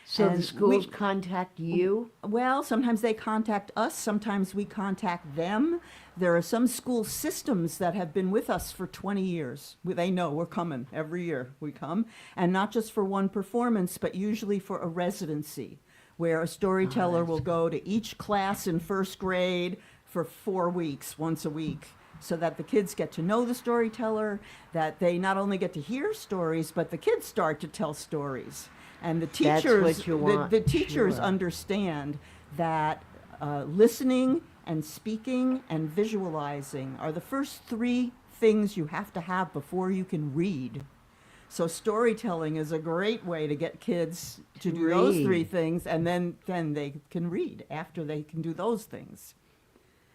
So And the schools we- contact you? Well, sometimes they contact us, sometimes we contact them. There are some school systems that have been with us for 20 years. They know we're coming every year. We come, and not just for one performance, but usually for a residency, where a storyteller will go to each class in first grade for 4 weeks, once a week, so that the kids get to know the storyteller, that they not only get to hear stories, but the kids start to tell stories. And the That's teachers, what you want, the teachers sure. understand that listening and speaking and visualizing are the first 3 things you have to have before you can read. So storytelling is a great way to get kids to do those Read. 3 things, and then they can read after they can do those things.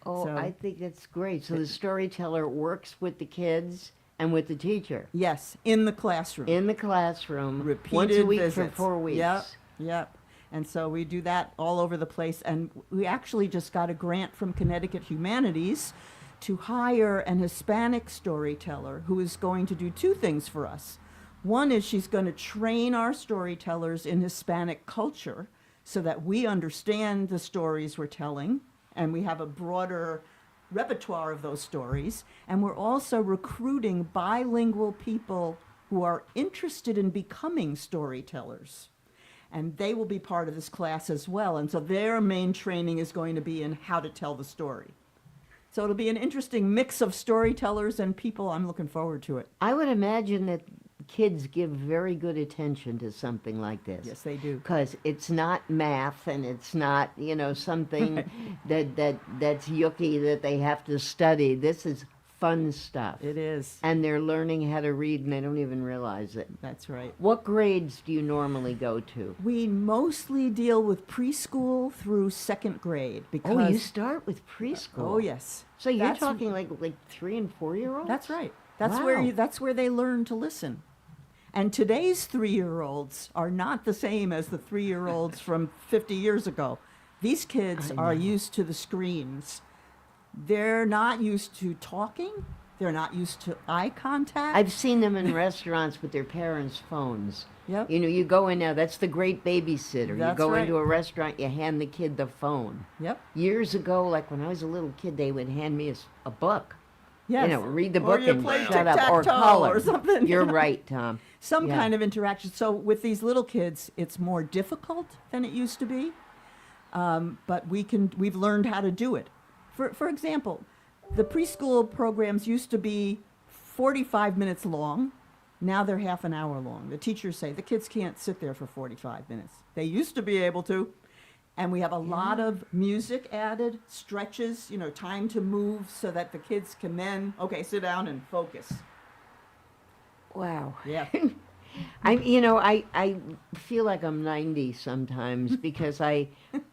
Oh, So- I think that's great. So the storyteller works with the kids and with the teacher Yes, in the classroom. in the classroom Repeated once a week visits. for 4 weeks. Yep. And so we do that all over the place. And we actually just got a grant from Connecticut Humanities to hire an Hispanic storyteller who is going to do 2 things for us. One is she's going to train our storytellers in Hispanic culture so that we understand the stories we're telling and we have a broader repertoire of those stories. And we're also recruiting bilingual people who are interested in becoming storytellers. And they will be part of this class as well. And so their main training is going to be in how to tell the story. So it'll be an interesting mix of storytellers and people. I'm looking forward to it. I would imagine that kids give very good attention to something like this. Yes, they do. Because it's not math and it's not, something that's yucky that they have to study. This is fun stuff. It is. And they're learning how to read and they don't even realize it. That's right. What grades do you normally go to? We mostly deal with preschool through 2nd grade because Oh, you start with preschool. Oh, yes. So you're That's- talking like 3 and 4-year-olds? That's right. That's Wow. that's where they learn to listen. And today's 3-year-olds are not the same as the 3-year-olds from 50 years ago. These kids are used to the screens. They're not used to talking. They're not used to eye contact. I've seen them in restaurants with their parents' phones. Yep. You go in now, that's the great babysitter. You That's go right. into a restaurant, you hand the kid the phone. Yep. Years ago, like when I was a little kid, they would hand me a book. Yes. Read the Or book you and play shut up. Or tic-tac-toe color. or something. You're right, Tom. Some Yeah. kind of interaction. So with these little kids, it's more difficult than it used to be, but we've learned how to do it. For example, the preschool programs used to be 45 minutes long. Now they're half an hour long. The teachers say the kids can't sit there for 45 minutes. They used to be able to. And we have a lot of music added, stretches, time to move so that the kids can then, okay, sit down and focus. Wow. Yeah. I feel like I'm 90 sometimes because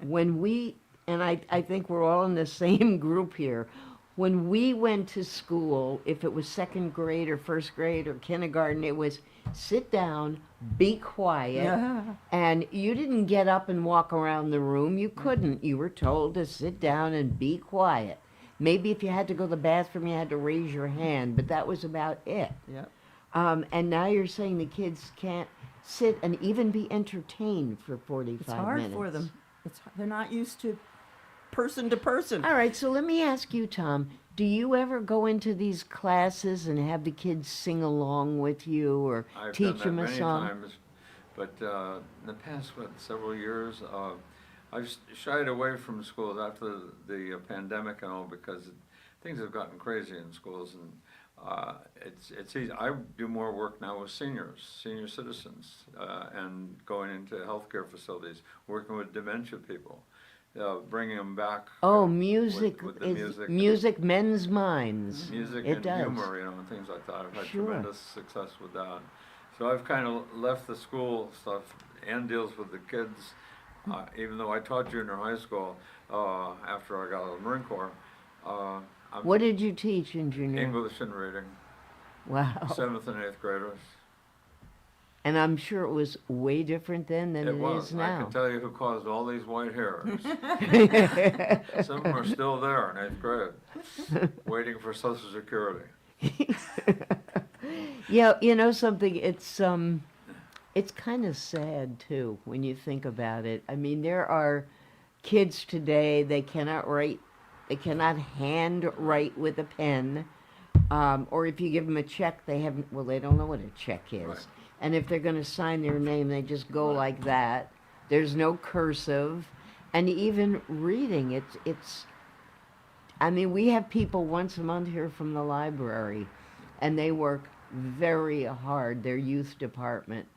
when we, and I think we're all in the same group here, when we went to school, if it was second grade or first grade or kindergarten, it was sit down, be quiet, and you didn't get up and walk around the room. You couldn't. You were told to sit down and be quiet. Maybe if you had to go to the bathroom, you had to raise your hand, but that was about it. Yep. And now you're saying the kids can't sit and even be entertained for 45 It's hard minutes. for them. They're not used to person. All right, so let me ask you, Tom, do you ever go into these classes and have the kids sing along with you or I've teach done them that a many song? times, but in the past several years, I've shied away from schools after the pandemic and all because things have gotten crazy in schools, and it's easy. I do more work now with senior citizens, and going into healthcare facilities, working with dementia people. Bringing them back. Oh, music with the is music mends minds. Music It and does. humor, and things like that. I've had Sure. tremendous success with that. So I've kind of left the school stuff and deals with the kids. Even though I taught junior high school after I got out of the Marine Corps. What did you teach in junior? English and reading. Wow. 7th and 8th graders. And I'm sure it was way different then than it was. is now. I can tell you who caused all these white hairs. Some of them are still there in 8th grade, waiting for Social Security. Yeah, you know something, it's kind of sad too when you think about it. I mean, there are kids today, they cannot write, they cannot hand write with a pen, or if you give them a check, they don't know what a check is. Right. And if they're going to sign their name, they just go like that. There's no cursive, and even reading, I mean, we have people once a month here from the library, and they work very hard, their youth department.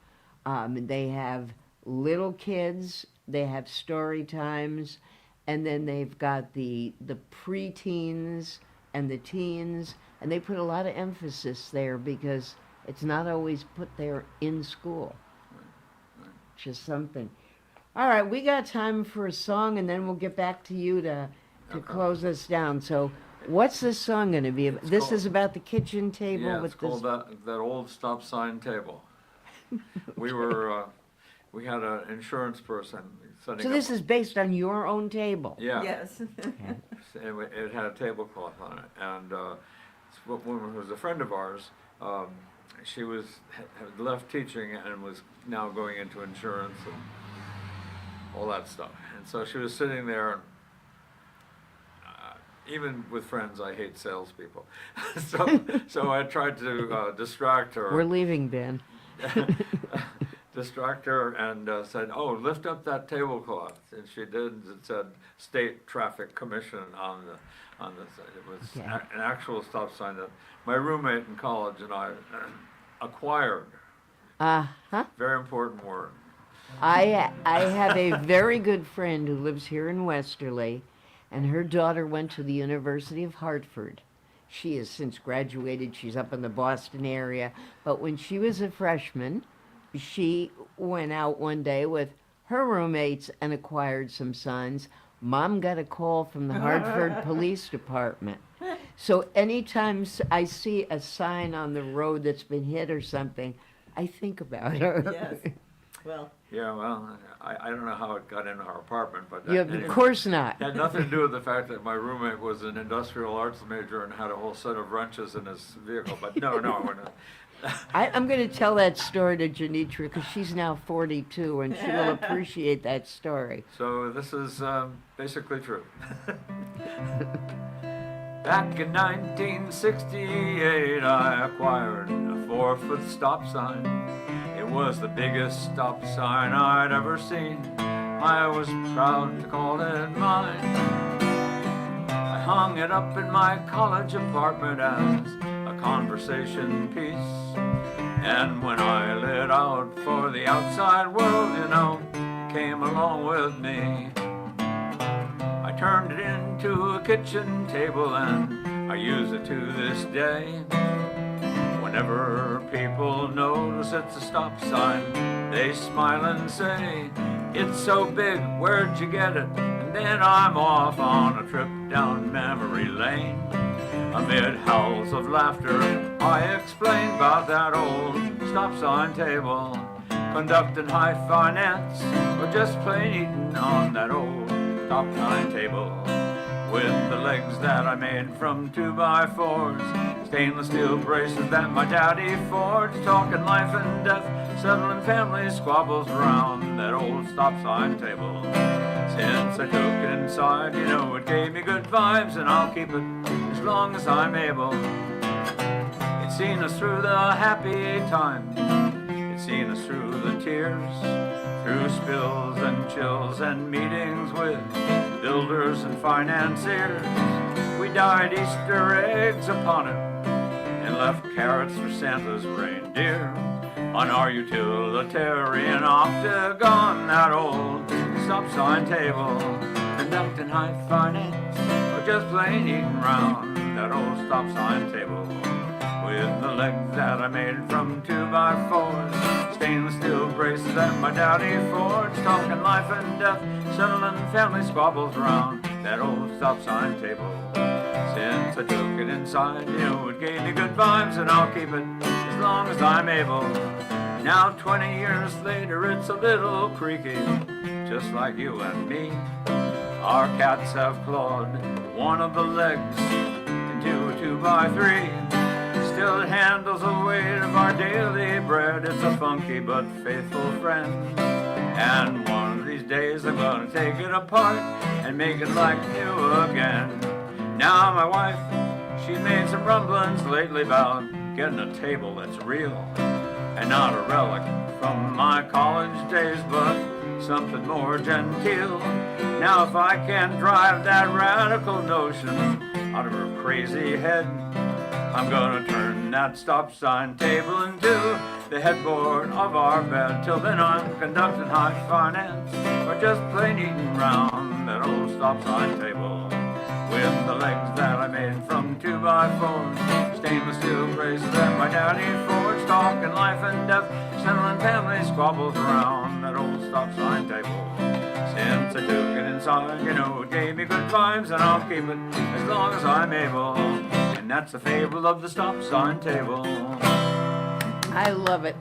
They have little kids, they have story times, and then they've got the preteens and the teens, and they put a lot of emphasis there because it's not always put there in school. Just something. All right, we got time for a song, and then we'll get back to you to close us down. So what's this song going to be about? This is about the kitchen table? Yeah, with it's called that old stop sign table. We had an insurance person setting So up. this is based on your own table? Yeah. Yes. It had a tablecloth on it, and woman who was a friend of ours. She had left teaching and was now going into insurance and all that stuff. And so she was sitting there. Even with friends, I hate salespeople. so I tried to distract her. We're leaving, Ben. Distract her and said, "Oh, lift up that tablecloth." And she did. It said "State Traffic Commission" on the side. It was an actual stop sign that my roommate in college and I acquired. Very important word. I have a very good friend who lives here in Westerly, and her daughter went to the University of Hartford. She has since graduated. She's up in the Boston area. But when she was a freshman, she went out one day with her roommates and acquired some signs. Mom got a call from the Hartford Police Department. So anytime I see a sign on the road that's been hit or something, I think about her. Yes. Well. Yeah, well, I don't know how it got in our apartment, but Of course not. It had nothing to do with the fact that my roommate was an industrial arts major and had a whole set of wrenches in his vehicle. But no, we're not. I'm going to tell that story to Janitra because she's now 42 and she will appreciate that story. So this is basically true. Back in 1968, I acquired a 4-foot stop sign. It was the biggest stop sign I'd ever seen. I was proud to call it mine. I hung it up in my college apartment as a conversation piece. And when I lit out for the outside world, came along with me. I turned it into a kitchen table and I use it to this day. Whenever people people notice it's a stop sign, they smile and say, "It's so big, where'd you get it?" And then I'm off on a trip down memory lane. Amid howls of laughter, I explain about that old stop sign table, conducting high finance, or just plain eating on that old stop sign table. With the legs that I made from 2x4s, stainless steel braces that my daddy forged, talking life and death, settling family squabbles around that old stop sign table. Since I took it inside, you know it gave me good vibes, and I'll keep it as long as I'm able. It's seen us through the happy times, it's seen us through the tears, through spills and chills and meetings with builders and financiers. We dyed Easter eggs upon it and left carrots for Santa's reindeer. On our utilitarian octagon, that old stop sign table, conducting high finance, or just plain eating round that old stop sign table. With the legs that I made from 2x4s, stainless steel braces that my daddy forged, talking life and death, settling family squabbles around that old stop sign table. Since I took it inside, you know it gave me good vibes, and I'll keep it as long as I'm able. Now 20 years later, it's a little creaky, just like you and me. Our cats have clawed one of the legs into a 2x3. Still it handles the weight of our daily bread. It's a funky but faithful friend. And one of these days I'm gonna take it apart and make it like new again. Now my wife, she's made some rumblings lately about getting a table that's real, and not a relic from my college days, but something more genteel. Now if I can drive that radical notion out of her crazy head, I'm gonna turn that stop sign table into the headboard of our bed. Till then I'm conducting high finance, or just plain eating round that old stop sign table. With the legs that I made from 2x4s, stainless steel braces that my daddy forged, talking life and death, settling family squabbles around that old stop sign table. Since I took it inside, you know it gave me good vibes, and I'll keep it as long as I'm able. And that's the fable of the stop sign table. I love it.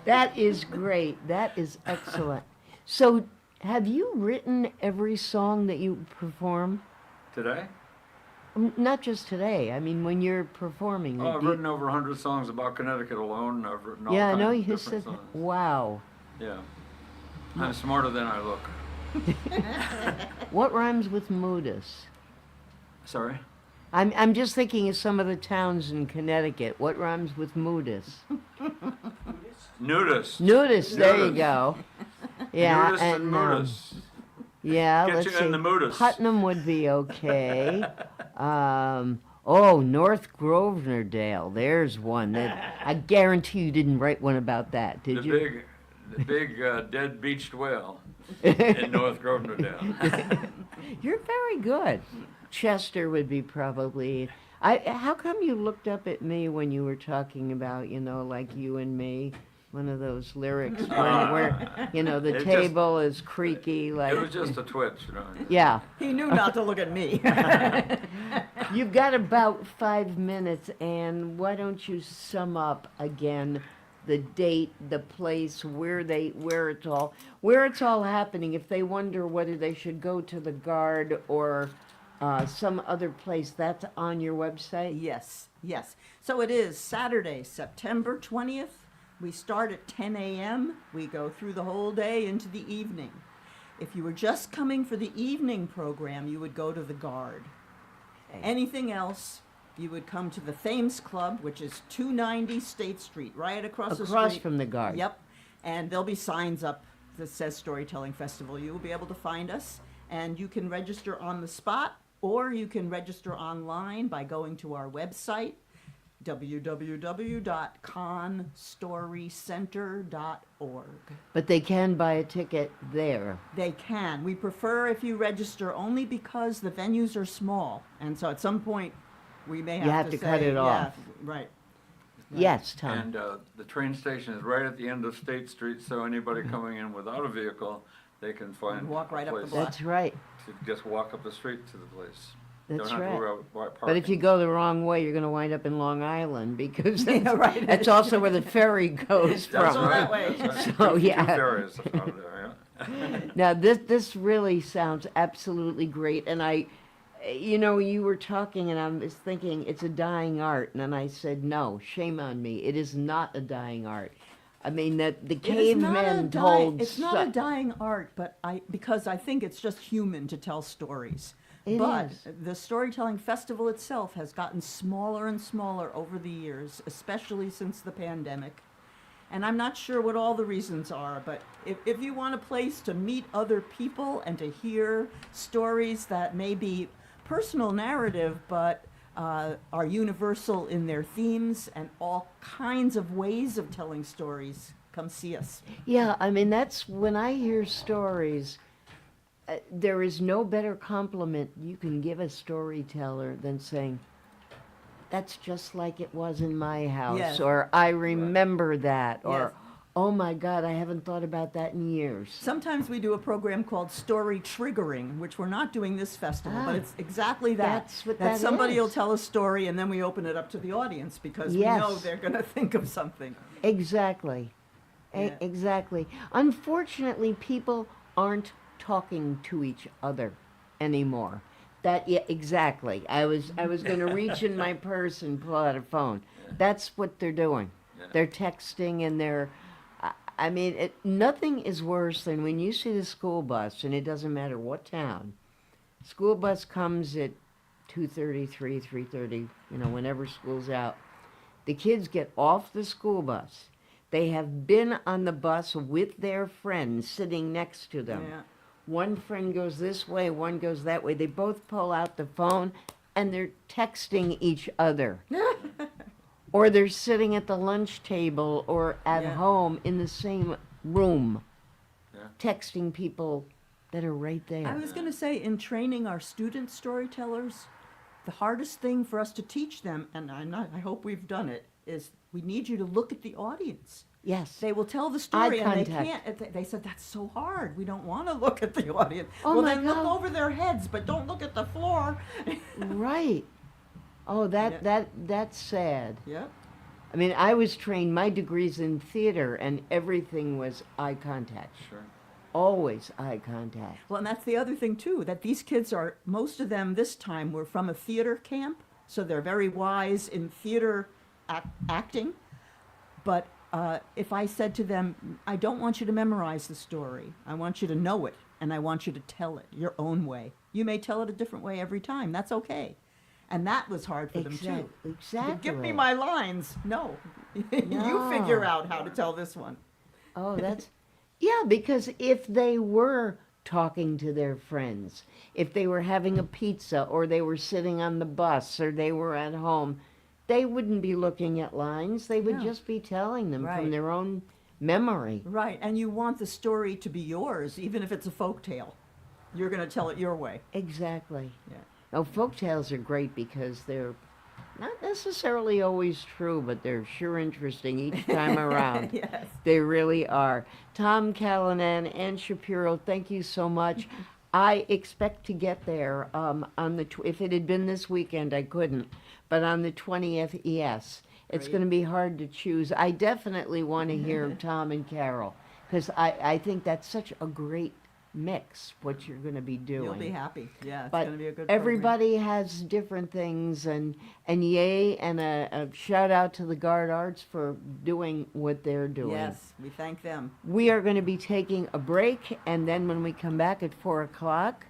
That is great. That is excellent. So, have you written every song that you perform? Today? Not just today. I mean, when you're performing. Oh, I've written over 100 songs about Connecticut alone. I've written all Yeah, I kinds know of you different said. songs. Wow. Yeah. I'm smarter than I look. What rhymes with modus? Sorry? I'm just thinking of some of the towns in Connecticut. What rhymes with modus? Nudist. Nudist. There you go. Yeah, Nudist and modus. Yeah, Get let's you see. in the modus. Putnam would be okay. North Grosvenordale. There's one that I guarantee you didn't write one about that, did you? The big dead beached whale in North Grosvenordale. You're very good. Chester would be probably. How come you looked up at me when you were talking about, like you and me? One of those lyrics where the table is creaky. Like It was just a twitch, Yeah. He knew not to look at me. You've got about 5 minutes, and why don't you sum up again the date, the place, where it's all happening? If they wonder whether they should go to the Guard or some other place, that's on your website? Yes. So it is Saturday, September 20th. We start at 10 a.m. We go through the whole day into the evening. If you were just coming for the evening program, you would go to the Guard. Anything else, you would come to the Thames Club, which is 290 State Street, right across the street. Across from the Guard. Yep. And there'll be signs up that says Storytelling Festival. You will be able to find us, and you can register on the spot, or you can register online by going to our website, www.constorycenter.org. But they can buy a ticket there. They can. We prefer if you register only because the venues are small, and so at some point we may have You have to cut say, it off. Yeah, right. Yes, Tom. And the train station is right at the end of State Street, so anybody coming in without a vehicle, they can find Walk right a up the place block. That's right. to just walk up the street to the place. That's Don't have right. to worry about But if you parking. go the wrong way, you're going to wind up in Long Island because Yeah, right. that's also where the ferry goes That's from. right, that way. that's right. So, Two yeah. ferries out there, yeah. Now, this really sounds absolutely great. And you were talking and I was thinking it's a dying art. And then I said, no, shame on me. It is not a dying art. I mean, that the It is not a cavemen dy- told... It's not a dying art, but because I think it's just human to tell stories. It But is. the storytelling festival itself has gotten smaller and smaller over the years, especially since the pandemic. And I'm not sure what all the reasons are, but if you want a place to meet other people and to hear stories that may be personal narrative, but are universal in their themes and all kinds of ways of telling stories, come see us. Yeah, I mean, that's when I hear stories, there is no better compliment you can give a storyteller than saying, that's just like it was in my house, Yes. or I remember that, or, Yes. oh my God, I haven't thought about that in years. Sometimes we do a program called Story Triggering, which we're not doing this festival, but it's exactly that. That's what that that somebody is. will tell a story and then we open it up to the audience because Yes. we know they're going to think of something. Exactly. Yeah. Exactly. Unfortunately, people aren't talking to each other anymore. Yeah, exactly. I was going to reach in my purse and pull out a phone. That's what they're doing. Yeah. They're texting and I mean, nothing is worse than when you see the school bus, and it doesn't matter what town. School bus comes at 2:30, 3:30, whenever school's out. The kids get off the school bus. They have been on the bus with their friends sitting next to them. Yeah. One friend goes this way, one goes that way. They both pull out the phone and they're texting each other. Or they're sitting at the lunch table or at Yeah. home in the same room, Yeah. texting people that are right there. I was going to say, in training our student storytellers, the hardest thing for us to teach them, and I hope we've done it, is we need you to look at the audience. Yes. They will tell the story and they contact. can't. They said, that's so hard. We don't want to look at the audience. Oh well, my then God. look over their heads, but don't look at the floor. Right. Oh, Yeah. that's sad. Yep. I mean, I was trained, my degree's in theater, and everything was eye contact. Sure. Always eye contact. Well, and that's the other thing, too, that these kids are, most of them this time were from a theater camp, so they're very wise in theater acting. But if I said to them, I don't want you to memorize the story, I want you to know it, and I want you to tell it your own way. You may tell it a different way every time. That's okay. And that was hard for them, too. Exactly. Give me my lines. No. You No. figure out how to tell this one. Oh, that's... Yeah, because if they were talking to their friends, if they were having a pizza, or they were sitting on the bus, or they were at home, they wouldn't be looking at lines. They would No. just be telling them Right. from their own memory. Right, and you want the story to be yours, even if it's a folk tale. You're going to tell it your way. Exactly. Yeah. Oh, folktales are great because they're not necessarily always true, but they're sure interesting each time around. Yes. They really are. Tom Callanan, Ann Shapiro, thank you so much. I expect to get there on if it had been this weekend, I couldn't, but on the 20th, yes. It's Great. going to be hard to choose. I definitely want to hear Tom and Carol because I think that's such a great mix, what you're going to be doing. You'll be happy. Yeah, it's But going to be a good program. everybody has different things, and yay, and a shout out to the Guard Arts for doing what they're doing. Yes, we thank them. We are going to be taking a break, and then when we come back at 4 o'clock,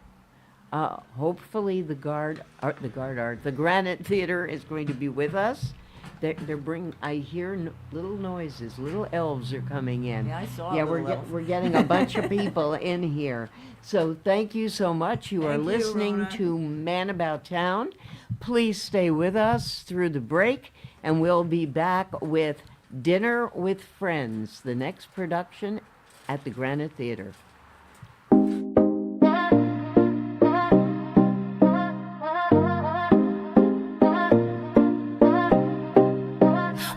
hopefully the Granite Theater is going to be with us. They're bringing. I hear little noises. Little elves are coming in. Yeah, I saw a Yeah, little elf. we're getting a bunch of people in here. So thank you so much. You are Thank you, listening Rona. to Man About Town. Please stay with us through the break, and we'll be back with Dinner with Friends, the next production at the Granite Theater.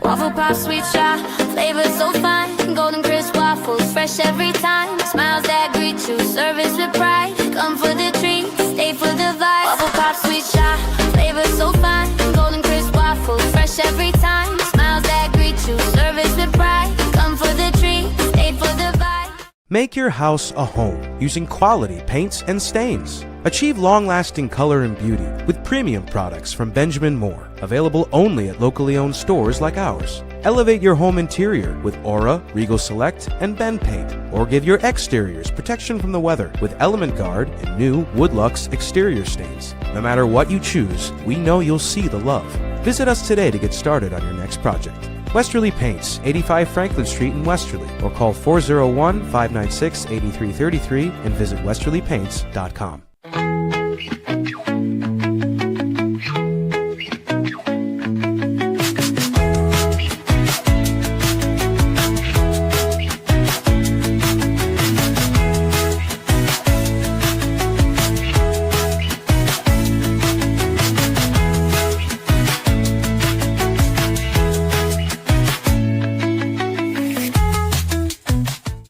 Waffle pop, sweet shot, flavor so fine. Golden crisp waffles, fresh every time. Smiles that greet you, service with pride. Come for the treat, stay for the vibe. Bubble pop, sweet shot, flavor so fine. Golden crisp waffles, fresh every time. Smiles that greet you, service with pride. Come for the treat, stay for the vibe. Make your house a home using quality paints and stains. Achieve long-lasting color and beauty with premium products from Benjamin Moore, available only at locally owned stores like ours. Elevate your home interior with Aura, Regal Select, and Ben Paint, or give your exteriors protection from the weather with Element Guard and new Woodlux exterior stains. No matter what you choose, we know you'll see the love. Visit us today to get started on your next project. Westerly Paints, 85 Franklin Street in Westerly, or call 401-596-8333 and visit westerlypaints.com.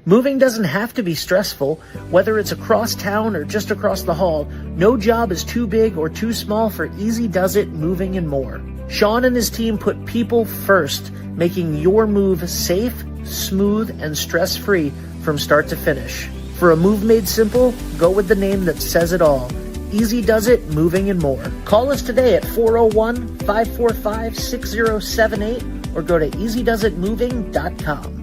Moving doesn't have to be stressful. Whether it's across town or just across the hall, no job is too big or too small for Easy Does It Moving and More. Sean and his team put people first, making your move safe, smooth, and stress-free from start to finish. For a move made simple, go with the name that says it all. Easy Does It Moving and More. Call us today at 401-545-6078 or go to easydoesitmoving.com.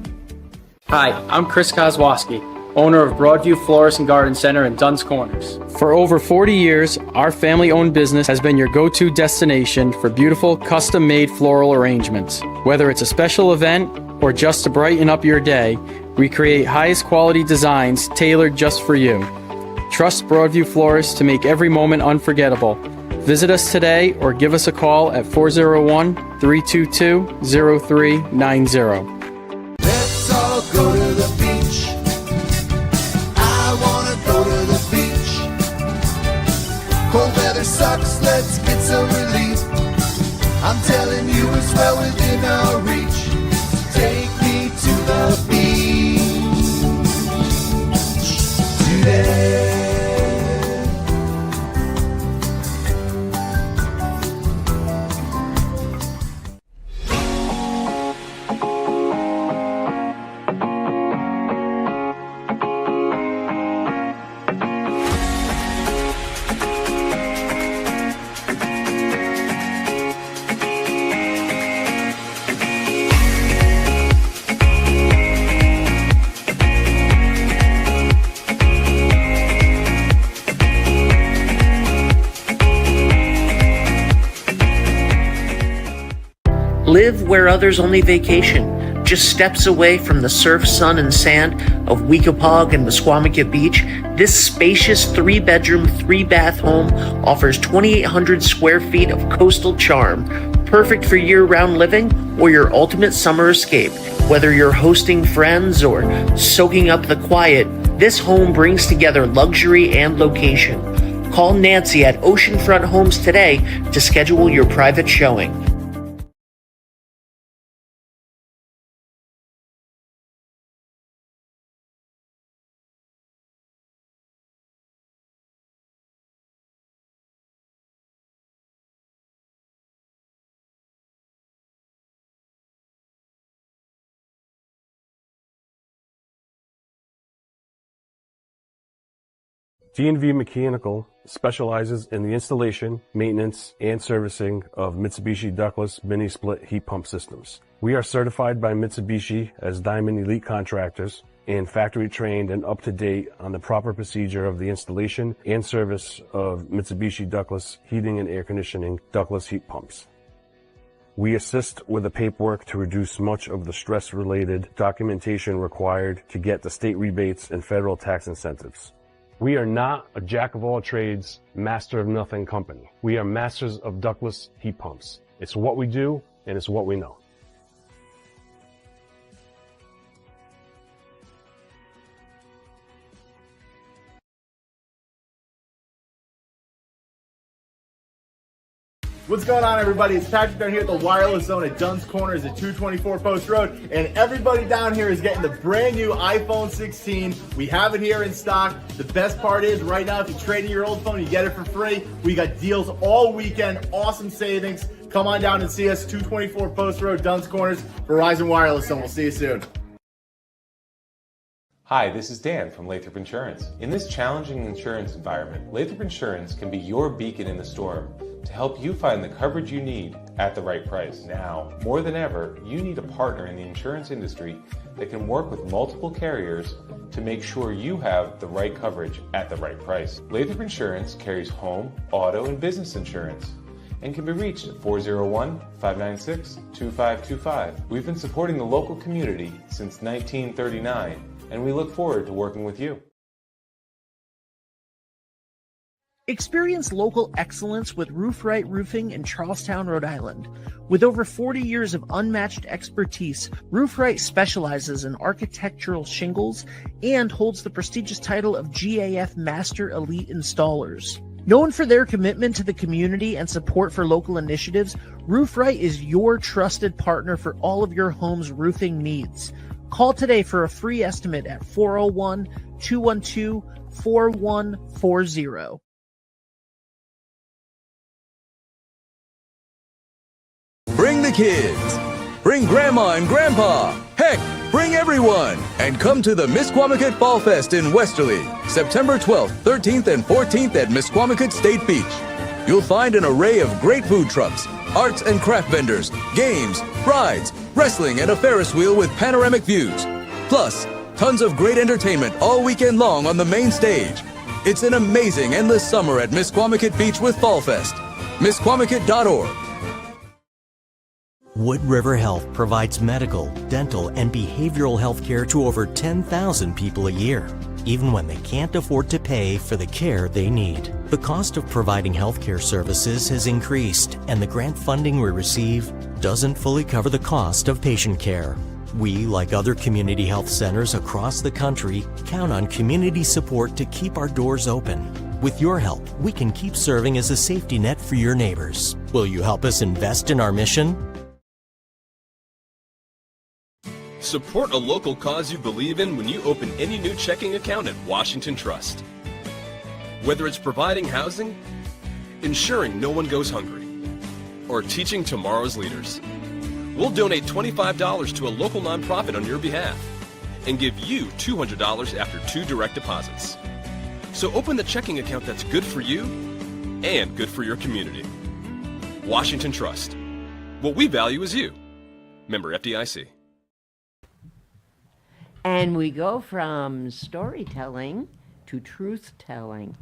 Hi, I'm Chris Kozłowski, owner of Broadview Florist and Garden Center in Dunn's Corners. For over 40 years, our family-owned business has been your go-to destination for beautiful, custom-made floral arrangements. Whether it's a special event or just to brighten up your day, we create highest quality designs tailored just for you. Trust Broadview Florists to make every moment unforgettable. Visit us today or give us a call at 401-322-0390. Go to the beach. I wanna go to the beach. Cold weather sucks, let's get some relief. I'm telling you it's well within our reach. Take me to the beach today. Live where others only vacation. Just steps away from the surf, sun, and sand of Weekapaug and Misquamicut Beach, this spacious 3-bedroom, 3-bath home offers 2,800 square feet of coastal charm, perfect for year-round living or your ultimate summer escape. Whether you're hosting friends or soaking up the quiet, this home brings together luxury and location. Call Nancy at Oceanfront Homes today to schedule your private showing. D&V Mechanical specializes in the installation, maintenance, and servicing of Mitsubishi ductless mini-split heat pump systems. We are certified by Mitsubishi as Diamond Elite Contractors and factory trained and up to date on the proper procedure of the installation and service of Mitsubishi ductless heating and air conditioning ductless heat pumps. We assist with the paperwork to reduce much of the stress-related documentation required to get the state rebates and federal tax incentives. We are not a jack-of-all-trades, master-of-nothing company. We are masters of ductless heat pumps. It's what we do, and it's what we know. What's going on, everybody? It's Patrick down here at the Wireless Zone at Dunn's Corners at 224 Post Road, and everybody down here is getting the brand new iPhone 16. We have it here in stock. The best part is right now, if you trade in your old phone, you get it for free. We got deals all weekend, awesome savings. Come on down and see us, 224 Post Road, Dunn's Corners, Verizon Wireless Zone. We'll see you soon. Hi, this is Dan from Lathrop Insurance. In this challenging insurance environment, Lathrop Insurance can be your beacon in the storm to help you find the coverage you need at the right price. Now, more than ever, you need a partner in the insurance industry that can work with multiple carriers to make sure you have the right coverage at the right price. Lathrop Insurance carries home, auto, and business insurance and can be reached at 401-596-2525. We've been supporting the local community since 1939, and we look forward to working with you. Experience local excellence with Roofright Roofing in Charlestown, Rhode Island. With over 40 years of unmatched expertise, Roofright specializes in architectural shingles and holds the prestigious title of GAF Master Elite Installers. Known for their commitment to the community and support for local initiatives, Roofright is your trusted partner for all of your home's roofing needs. Call today for a free estimate at 401-212-4140. Bring the kids. Bring Grandma and Grandpa. Heck, bring everyone. And come to the Misquamicut Fall Fest in Westerly, September 12th, 13th, and 14th at Misquamicut State Beach. You'll find an array of great food trucks, arts and craft vendors, games, rides, wrestling, and a Ferris wheel with panoramic views. Plus, tons of great entertainment all weekend long on the main stage. It's an amazing endless summer at Misquamicut Beach with Fall Fest. Misquamicut.org. Wood River Health provides medical, dental, and behavioral health care to over 10,000 people a year, even when they can't afford to pay for the care they need. The cost of providing health care services has increased, and the grant funding we receive doesn't fully cover the cost of patient care. We, like other community health centers across the country, count on community support to keep our doors open. With your help, we can keep serving as a safety net for your neighbors. Will you help us invest in our mission? Support a local cause you believe in when you open any new checking account at Washington Trust. Whether it's providing housing, ensuring no one goes hungry, or teaching tomorrow's leaders, we'll donate $25 to a local nonprofit on your behalf and give you $200 after 2 direct deposits. So open the checking account that's good for you and good for your community. Washington Trust. What we value is you. Member FDIC. And we go from storytelling to truth-telling.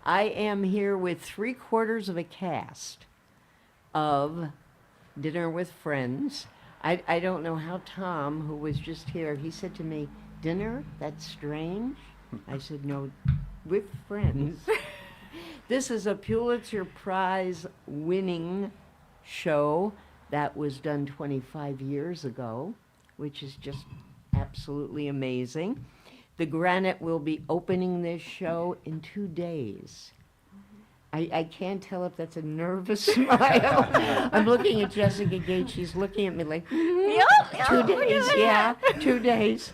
I am here with 3/4 of a cast of Dinner with Friends. I don't know how Tom, who was just here, he said to me, "Dinner? That's strange." I said, "No, with friends." This is a Pulitzer Prize winning show that was done 25 years ago, which is just absolutely amazing. The Granite will be opening this show in 2 days. I can't tell if that's a nervous smile. I'm looking at Jessica Gage. She's looking at me like, 2 days, yeah, 2 days.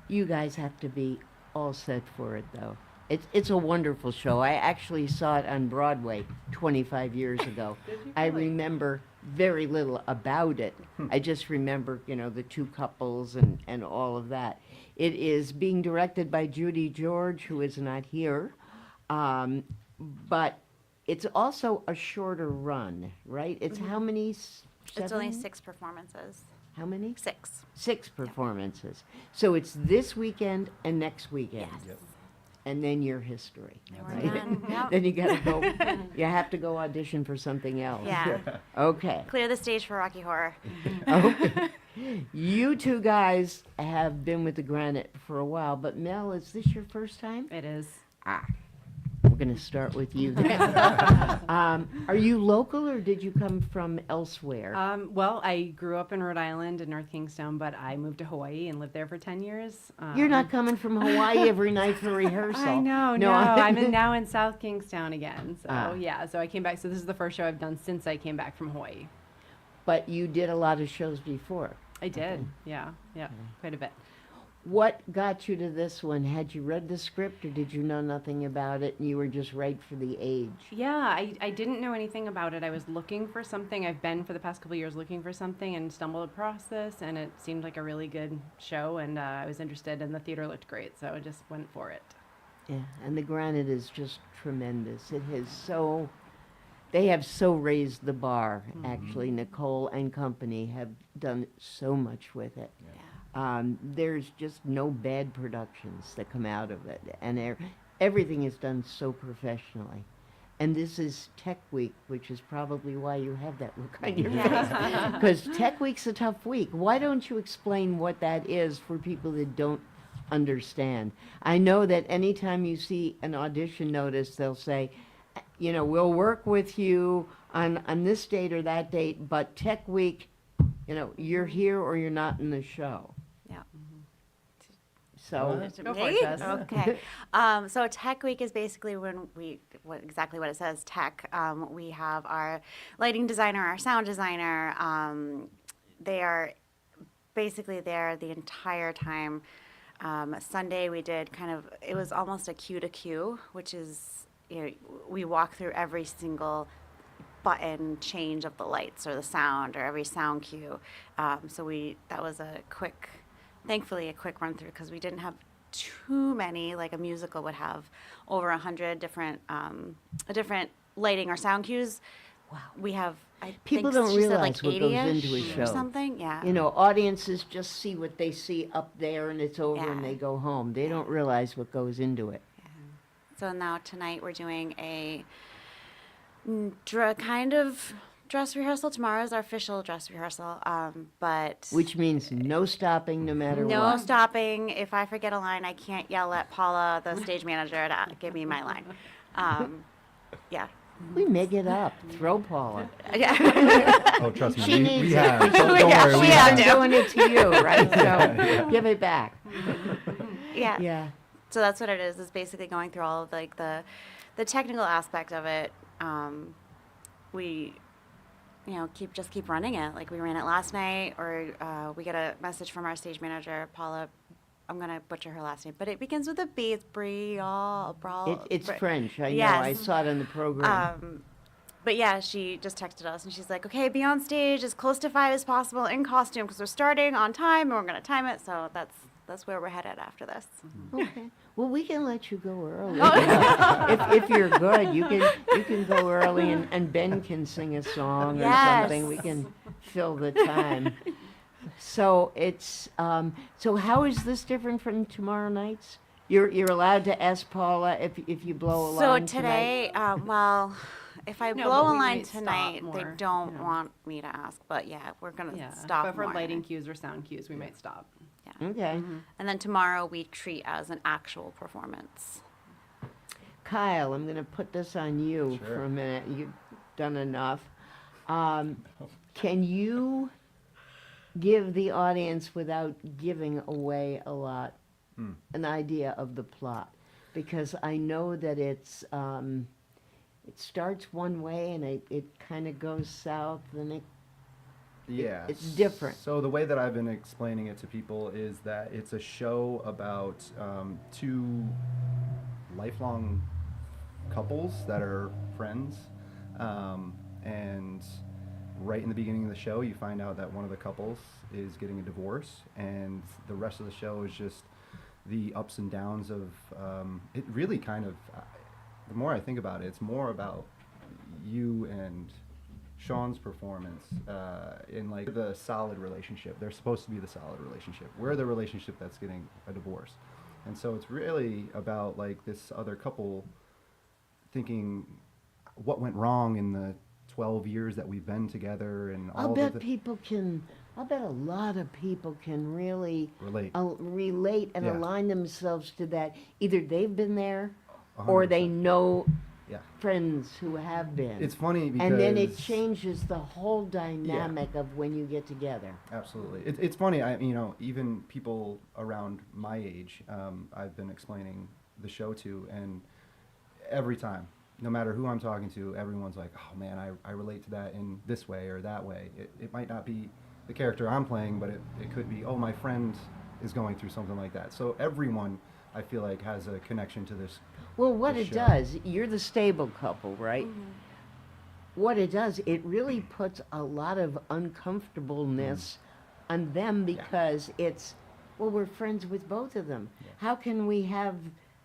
You guys have to be all set for it, though. It's a wonderful show. I actually saw it on Broadway 25 years ago. I remember very little about it. I just remember, the 2 couples and all of that. It is being directed by Judy George, who is not here. But it's also a shorter run, right? It's how many? 7? It's only 6 performances. How many? 6. 6 performances. So it's this weekend and next weekend. Yes. And then your history. Then we're right? done. Yep. Then you gotta go. You have to go audition for something else. Yeah. Okay. Clear the stage for Rocky Horror. Okay. You 2 guys have been with the Granite for a while, but Mel, is this your first time? It is. We're going to start with you then. Are you local or did you come from elsewhere? Well, I grew up in Rhode Island in North Kingstown, but I moved to Hawaii and lived there for 10 years. You're not coming from Hawaii every night for rehearsal. I know, no. I'm now in South Kingstown again. So, yeah, so I came back. So this is the first show I've done since I came back from Hawaii. But you did a lot of shows before. I did, yeah, quite a bit. What got you to this one? Had you read the script or did you know nothing about it and you were just right for the age? Yeah, I didn't know anything about it. I was looking for something. I've been for the past couple of years looking for something and stumbled across this, and it seemed like a really good show, and I was interested, and the theater looked great, so I just went for it. Yeah, and the Granite is just tremendous. It has so, they have so raised the bar, actually. Nicole and company have done so much with it. There's just no bad productions that come out of it, and everything is done so professionally. And this is Tech Week, which is probably why you have that look on your face. Because Tech Week's a tough week. Why don't you explain what that is for people that don't understand? I know that anytime you see an audition notice, they'll say, you know, we'll work with you on this date or that date, but Tech Week, you know, you're here or you're not in the show. Yeah. So Go for it, Jess. Okay. So Tech Week is basically when exactly what it says, tech. We have our lighting designer, our sound designer. They are basically there the entire time. Sunday we did it was almost a cue to cue, which is, you know, we walk through every single button change of the lights or the sound or every sound cue. That was thankfully a quick run through because we didn't have too many, like a musical would have over 100 different lighting or sound cues. Wow. We have, people don't realize what goes into a show. Or something, yeah. You know, audiences just see what they see up there and it's over and they go home. They don't realize what goes into it. Yeah. So now tonight we're doing a kind of dress rehearsal. Tomorrow is our official dress rehearsal, but which means no stopping, no matter what. No stopping. If I forget a line, I can't yell at Paula, the stage manager, to give me my line. Yeah. We make it up. Throw Paula. Yeah. Oh, trust me, She needs we it. have. Don't worry, we have. I'm doing it to you, right? So give it back. Yeah. Yeah. So that's what it is. Is basically going through all of like the technical aspect of it. We, you know, keep running it. Like we ran it last night, or we get a message from our stage manager, Paula. I'm gonna butcher her last name, but it begins with a B. It's It's French. I know. Yes. I saw it in the program. But yeah, she just texted us and she's like, "Okay, be on stage as close to 5 as possible in costume because we're starting on time and we're gonna time it." So that's where we're headed after this. Okay. Well, we can let you go early. if you're good, you can go early, and Ben can sing a song or something. We can fill the time. So it's so how is this different from tomorrow night's? You're allowed to ask Paula if you blow a line. So today, well, if I blow a line tonight, they don't want me to ask. But yeah, we're gonna stop. But for more. lighting cues or sound cues, we might stop. Yeah. Okay. And then tomorrow we treat as an actual performance. Kyle, I'm going to put this on you for a minute. You've done enough. Can you give the audience, without giving away a lot, an idea of the plot? Because I know that it's it starts one way and it kind of goes south, and it's different. So the way that I've been explaining it to people is that it's a show about two lifelong couples that are friends, and right in the beginning of the show you find out that one of the couples is getting a divorce, and the rest of the show is just the ups and downs of it. Really kind of, the more I think about it, it's more about you and Sean's performance in like the solid relationship. They're supposed to be the solid relationship. We're the relationship that's getting a divorce. And so it's really about like this other couple thinking what went wrong in the 12 years that we've been together, and all I'll bet a lot of people can really relate and Yeah. align themselves to that. Either they've been there or they 100%. know Yeah. friends who have been. It's funny and then it because- changes the whole dynamic of when you get together. Absolutely. It's funny, even people around my age, I've been explaining the show to, and every time, no matter who I'm talking to, everyone's like, oh man, I relate to that in this way or that way. It might not be the character I'm playing, but it could be, oh, my friend is going through something like that. So everyone, I feel like, has a connection to this. Well, what this it show. does, you're the stable couple, right? What it does, it really puts a lot of uncomfortableness on them because it's, well, we're friends with both of them. How can we have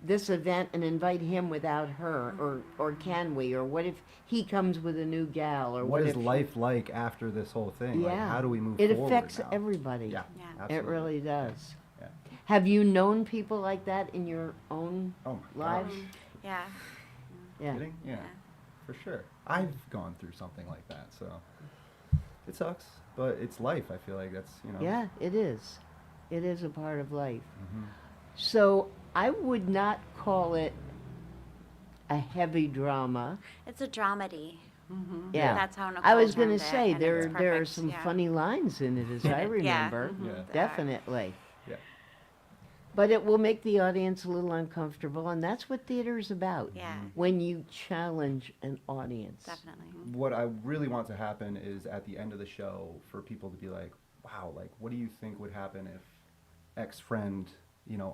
this event and invite him without her, or can we? Or what if he comes with a new gal? Or What is if life like after this whole thing? Like, how do we move it forward affects now? everybody. Yeah, It absolutely. really does. Yeah. Have you known people like that in your own lives? Yeah. Yeah. Kidding? Yeah, for sure. I've gone through something like that, so it sucks, but it's life. I feel like that's, Yeah, it is. It is a part of life. Mhm. So I would not call it a heavy drama. It's a dramedy. Yeah, That's how Nicole I was going to termed it, say and there it's are perfect, some yeah. funny lines in it, as I Yeah. remember. Mhm. Yeah. Definitely. Yeah. But it will make the audience a little uncomfortable, and that's what theater is about. Yeah. When you challenge an audience. Definitely. What I really want to happen is at the end of the show for people to be like, wow, like, what do you think would happen if X friend,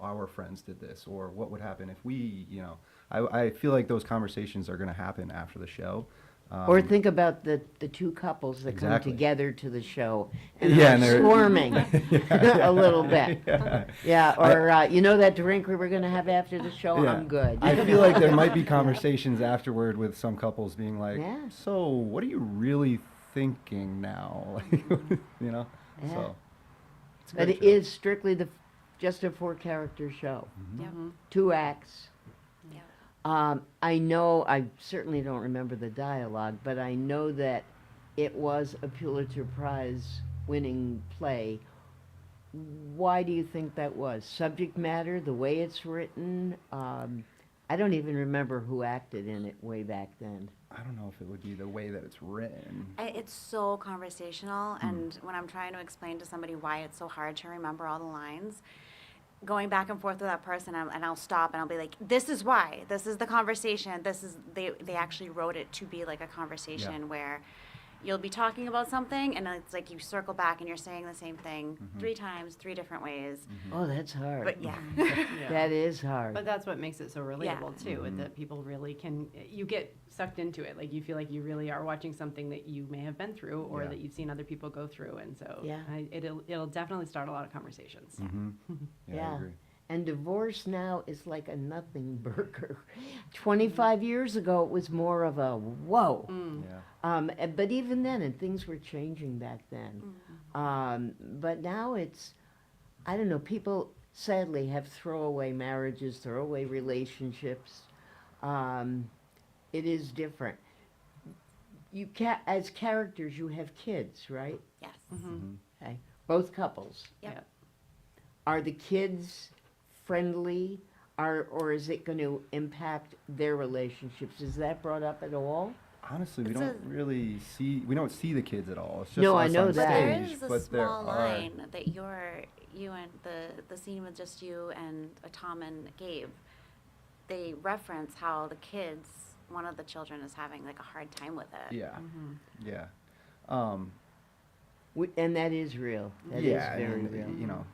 our friends did this? Or what would happen if we, I feel like those conversations are going to happen after the show. Or think about the two couples that come Exactly. together to the show and Yeah, are and they're- swarming Yeah. a little bit. Yeah. Yeah, or that drink we were going to have after the show, Yeah. I'm good. I feel like there might be conversations afterward with some couples being like, Yeah. so what are you really thinking now? Yeah. So it's a But great it show. is strictly just a 4-character show. Yep. 2 acts. Yep. I know, I certainly don't remember the dialogue, but I know that it was a Pulitzer Prize winning play. Why do you think that was? Subject matter, the way it's written? I don't even remember who acted in it way back then. I don't know if it would be the way that it's written. It's so conversational, and when I'm trying to explain to somebody why it's so hard to remember all the lines, going back and forth with that person, and I'll stop and I'll be like, this is why, this is the conversation, they actually wrote it to be like a conversation where you'll be talking about something, and it's like you circle back and you're saying the same thing 3 times, 3 different ways. Oh, that's hard. But yeah. That is hard. But that's what makes it so relatable too, Mm-hmm. that people really you get sucked into it. Like you feel like you really are watching something that you may have been through or Yeah. that you've seen other people go through. And so Yeah. it'll definitely start a lot of conversations. Mm-hmm. Yeah, I agree. And divorce now is like a nothing burger. 25 years ago, it was more of a whoa. Yeah. But even then, and things were changing back then. But now it's, I don't know, people sadly have throwaway marriages, throwaway relationships. It is different. As characters, you have kids, right? Yes. Okay. Both couples. Yep. Are the kids friendly, or is it going to impact their relationships? Is that brought up at all? Honestly, we It's don't really see the kids at all. It's just No, I us know on that. But there stage, is a but there small are- line that you and the scene with just you and Tom and Gabe, they reference how the kids, one of the children is having like a hard time with it. Yeah. Mm-hmm. Yeah. And that is real. That is Yeah, very and, real.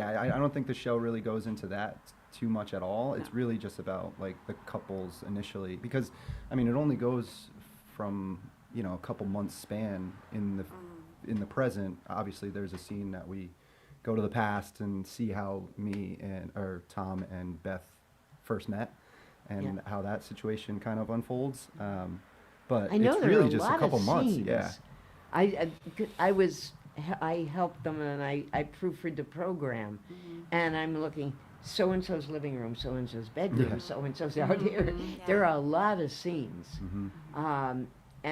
I don't think the show really goes into that too much at all. It's really just about like the couples initially, because it only goes from a couple months span in the present. Obviously, there's a scene that we go to the past and see how Tom and Beth first met, and how that situation kind of unfolds. But I know it's there really are a just lot a couple of months. scenes. Yeah. I helped them and I proofread the program, and I'm looking so and so's living room, so and so's bedroom, Yeah. so and so's out here. There are a lot of scenes, and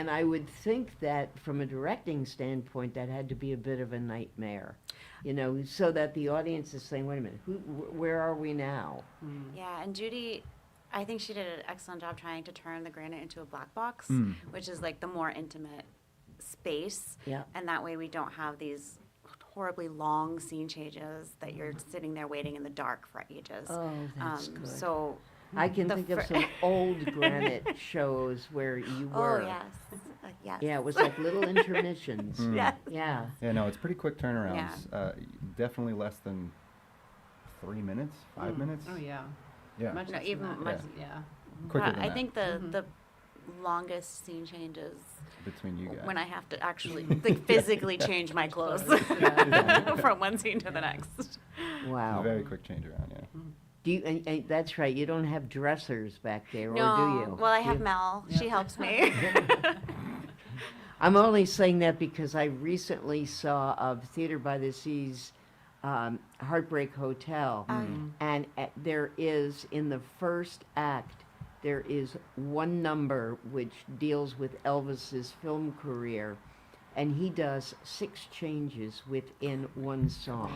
I would think that from a directing standpoint, that had to be a bit of a nightmare, so that the audience is saying, "Wait a minute, where are we now?" Yeah, and Judy I think she did an excellent job trying to turn the Granite into a black box, Mm. which is like the more intimate space. Yeah. And that way we don't have these horribly long scene changes that you're sitting there waiting in the dark for ages. Oh, that's good. So I can the think of fir- some old Granite shows where you Oh, were. yes. Yes. Yeah, it was like little intermissions. Mm. Yes. Yeah. Yeah, no, it's pretty quick turnarounds. Definitely less than 3 minutes, 5 minutes. Oh yeah. Yeah. Much No, less than even that. much. Yeah. Quicker than I that. think the longest scene changes Between you guys. when I have to actually like physically change my clothes from one scene to the next. Wow. Very quick change around, yeah. Do you? And that's right. You don't have dressers back there, or do No, you? well I have You- Mel. She helps me. I'm only saying that because I recently saw Theater by the Sea's Heartbreak Hotel, and there is in the first act there is one number which deals with Elvis's film career, and he does 6 changes within one song.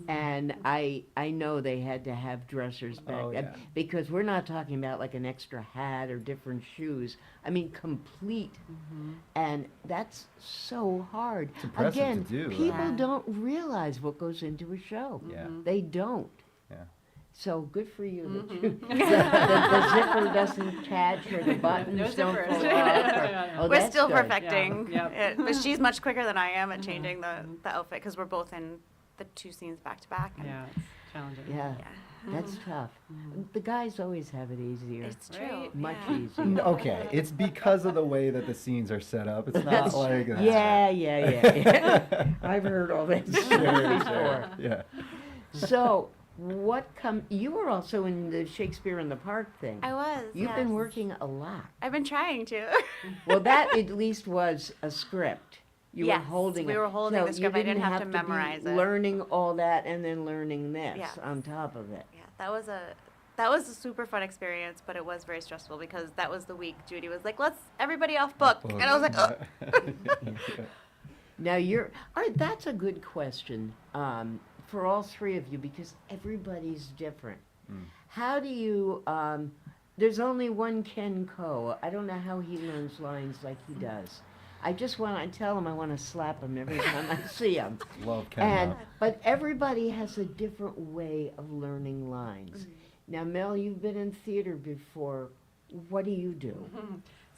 And I know they had to have dressers back Oh, then yeah. because we're not talking about like an extra hat or different shoes. I mean, complete. And that's so hard. It's impressive Again, to do, people right? don't realize what goes into a show. Yeah. They don't. Yeah. So good for you. That you the zipper doesn't catch or the buttons No don't zippers. fall off. Oh, We're that's still good. perfecting it, but she's much quicker than I am at changing the outfit because we're both in the 2 scenes back to back. Yeah, it's challenging. Yeah, that's tough. The guys always have it easier. It's true. Much yeah. easier. Okay, it's because of the way that the scenes are set up. It's not That's- like that. yeah. I've heard all that story before. Yeah. So, you were also in the Shakespeare in the Park thing. I was. You've yes. been working a lot. I've been trying to. Well, that at least was a script. You Yes, were holding we it. were holding So the script. you I didn't have to be memorize it. Learning all that and then learning this Yes. on top of it. Yeah, that was a super fun experience, but it was very stressful because that was the week Judy was like, "Let's everybody off book," and I was like, "Oh." Now all right, that's a good question for all 3 of you because everybody's different. How do you, there's only one Ken Ko. I don't know how he learns lines like he does. I just want to tell him I want to slap him every time I see him. Love Ken. But everybody has a different way of learning lines. Now, Mel, you've been in theater before. What do you do?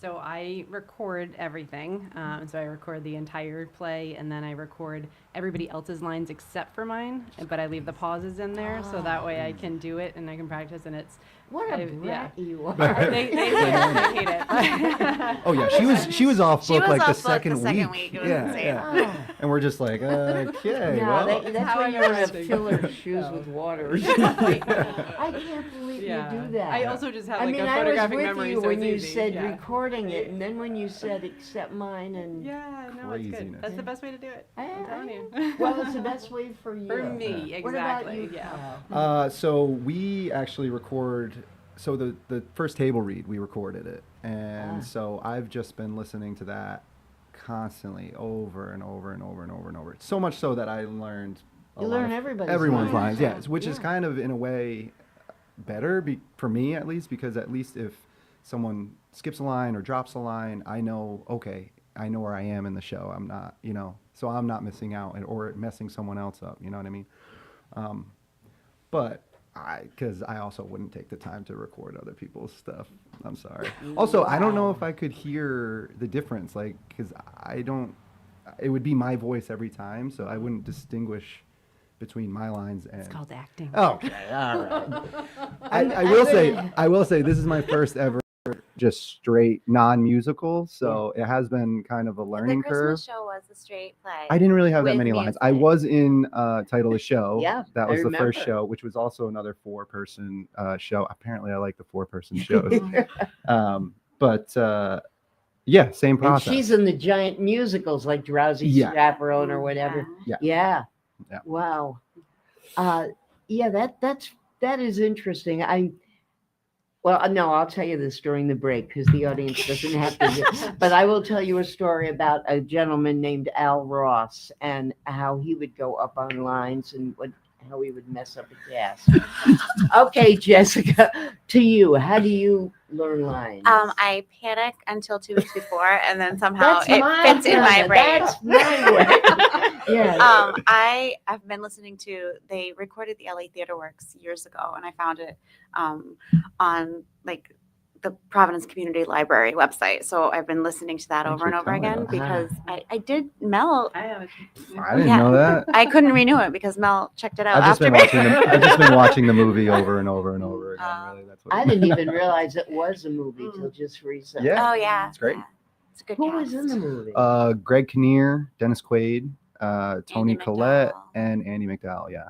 So I record everything. So I record the entire play, and then I record everybody else's lines except for mine. But I leave the pauses in there, so that way I can do it and I can practice. And it's What a brat you are. They hate it. Oh yeah, she was off She book was like the off book second the second week. It was yeah, insane. yeah. And we're just like, okay, Yeah, well. that's how why I you don't know have everything. filler shoes with water. I can't believe Yeah. you do that. I also just have I like mean, a I was photographic with memory, you so when it's you easy. said Yeah. recording it, and then when you said accept mine, and Yeah, no, it's good. Craziness. That's the best way to do it. I'm telling you. well, it's the best way for you. For me, What about exactly. you, Yeah. Kyle? So we actually record. So the first table read, we recorded it, and so I've just been listening to that constantly over and over and over and over and over. So much so that I learned. You learn everybody's everyone's lines. lines, yes, which is Yeah. kind of in a way better for me at least, because at least if someone skips a line or drops a line, I know, okay, I know where I am in the show. I'm not, so I'm not missing out or messing someone else up. You know what I mean? But because I also wouldn't take the time to record other people's stuff. I'm sorry. Also, I don't know if I could hear the difference, like, because it would be my voice every time, so I wouldn't distinguish between my lines and. It's called acting. Okay, all right. I will say this is my first ever just straight non-musical, so it has been kind of a learning The curve. Christmas show was a straight play. I didn't really have that with many lines. music. I was in Title of the Show. Yeah, that was I the first remember. show, which was also another 4-person show. Apparently, I like the 4-person shows. Yeah, same And process. she's in the giant musicals like Drowsy Yeah. Chaperone or whatever. Yeah. Yeah. Yeah. Wow. Yeah, that is interesting. Well, no, I'll tell you this during the break because the audience doesn't have to. But I will tell you a story about a gentleman named Al Ross and how he would go up on lines and how we would mess up a cast. Okay, Jessica, to you, how do you learn lines? I panic until 2 weeks before, and then somehow That's it my fits in my method. brain. That's my way. Yeah. I've been listening to. They recorded the LA Theater Works years ago, and I found it on like the Providence Community Library website. So I've been listening to that over and over again because I did Mel. I didn't know that. I couldn't renew it because Mel checked it out I've just after been me. watching the movie over and over and over again. Really, that's what I didn't even realize it was a movie till just recently. Yeah. Oh yeah, it's great. It's a good Who cast. was in the movie? Greg Kinnear, Dennis Quaid, Tony Collette, and Andy McDowell. Yeah.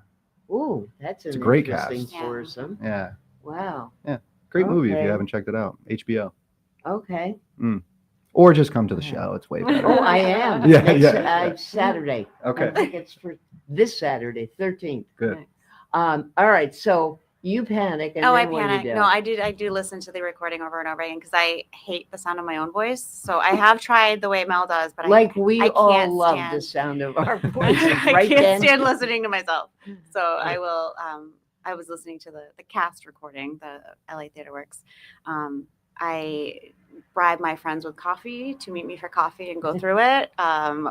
Ooh, that's It's a an great interesting cast. foursome. Yeah. Wow. Yeah. Great movie if Okay. you haven't checked it out. HBO. Okay. Or just come to the show. It's way better. Oh, I am. Yeah, Next, yeah. Saturday. Okay. I think it's for this Saturday, 13th. Good. All right. So you panic, and Oh, then I what do panic. you do? No, I do listen to the recording over and over again because I hate the sound of my own voice. So I have tried the way Mel does, but like I we can't all love stand, the sound of our voices, I right? can't Dan? stand listening to myself. So I will. I was listening to the cast recording, the LA Theater Works. I bribe my friends with coffee to meet me for coffee and go through it.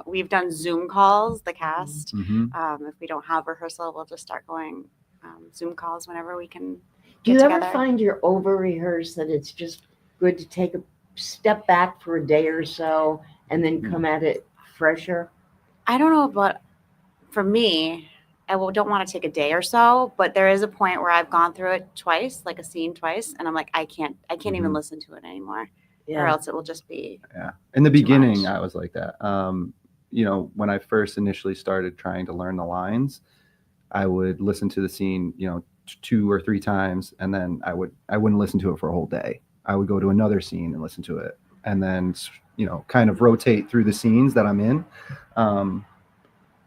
We've done Zoom calls, the cast. If we don't have rehearsal, we'll just start going Zoom calls whenever we can Do get you together. ever find you're over rehearsed, that it's just good to take a step back for a day or so and then come at it fresher? I don't know, but for me, don't want to take a day or so, but there is a point where I've gone through it twice, like a scene twice, and I'm like, I can't even listen to it anymore, or else it will just be. Yeah. In the beginning, I was like that. When I first initially started trying to learn the lines, I would listen to the scene, 2 or 3 times, and then I wouldn't listen to it for a whole day. I would go to another scene and listen to it, and then kind of rotate through the scenes that I'm in.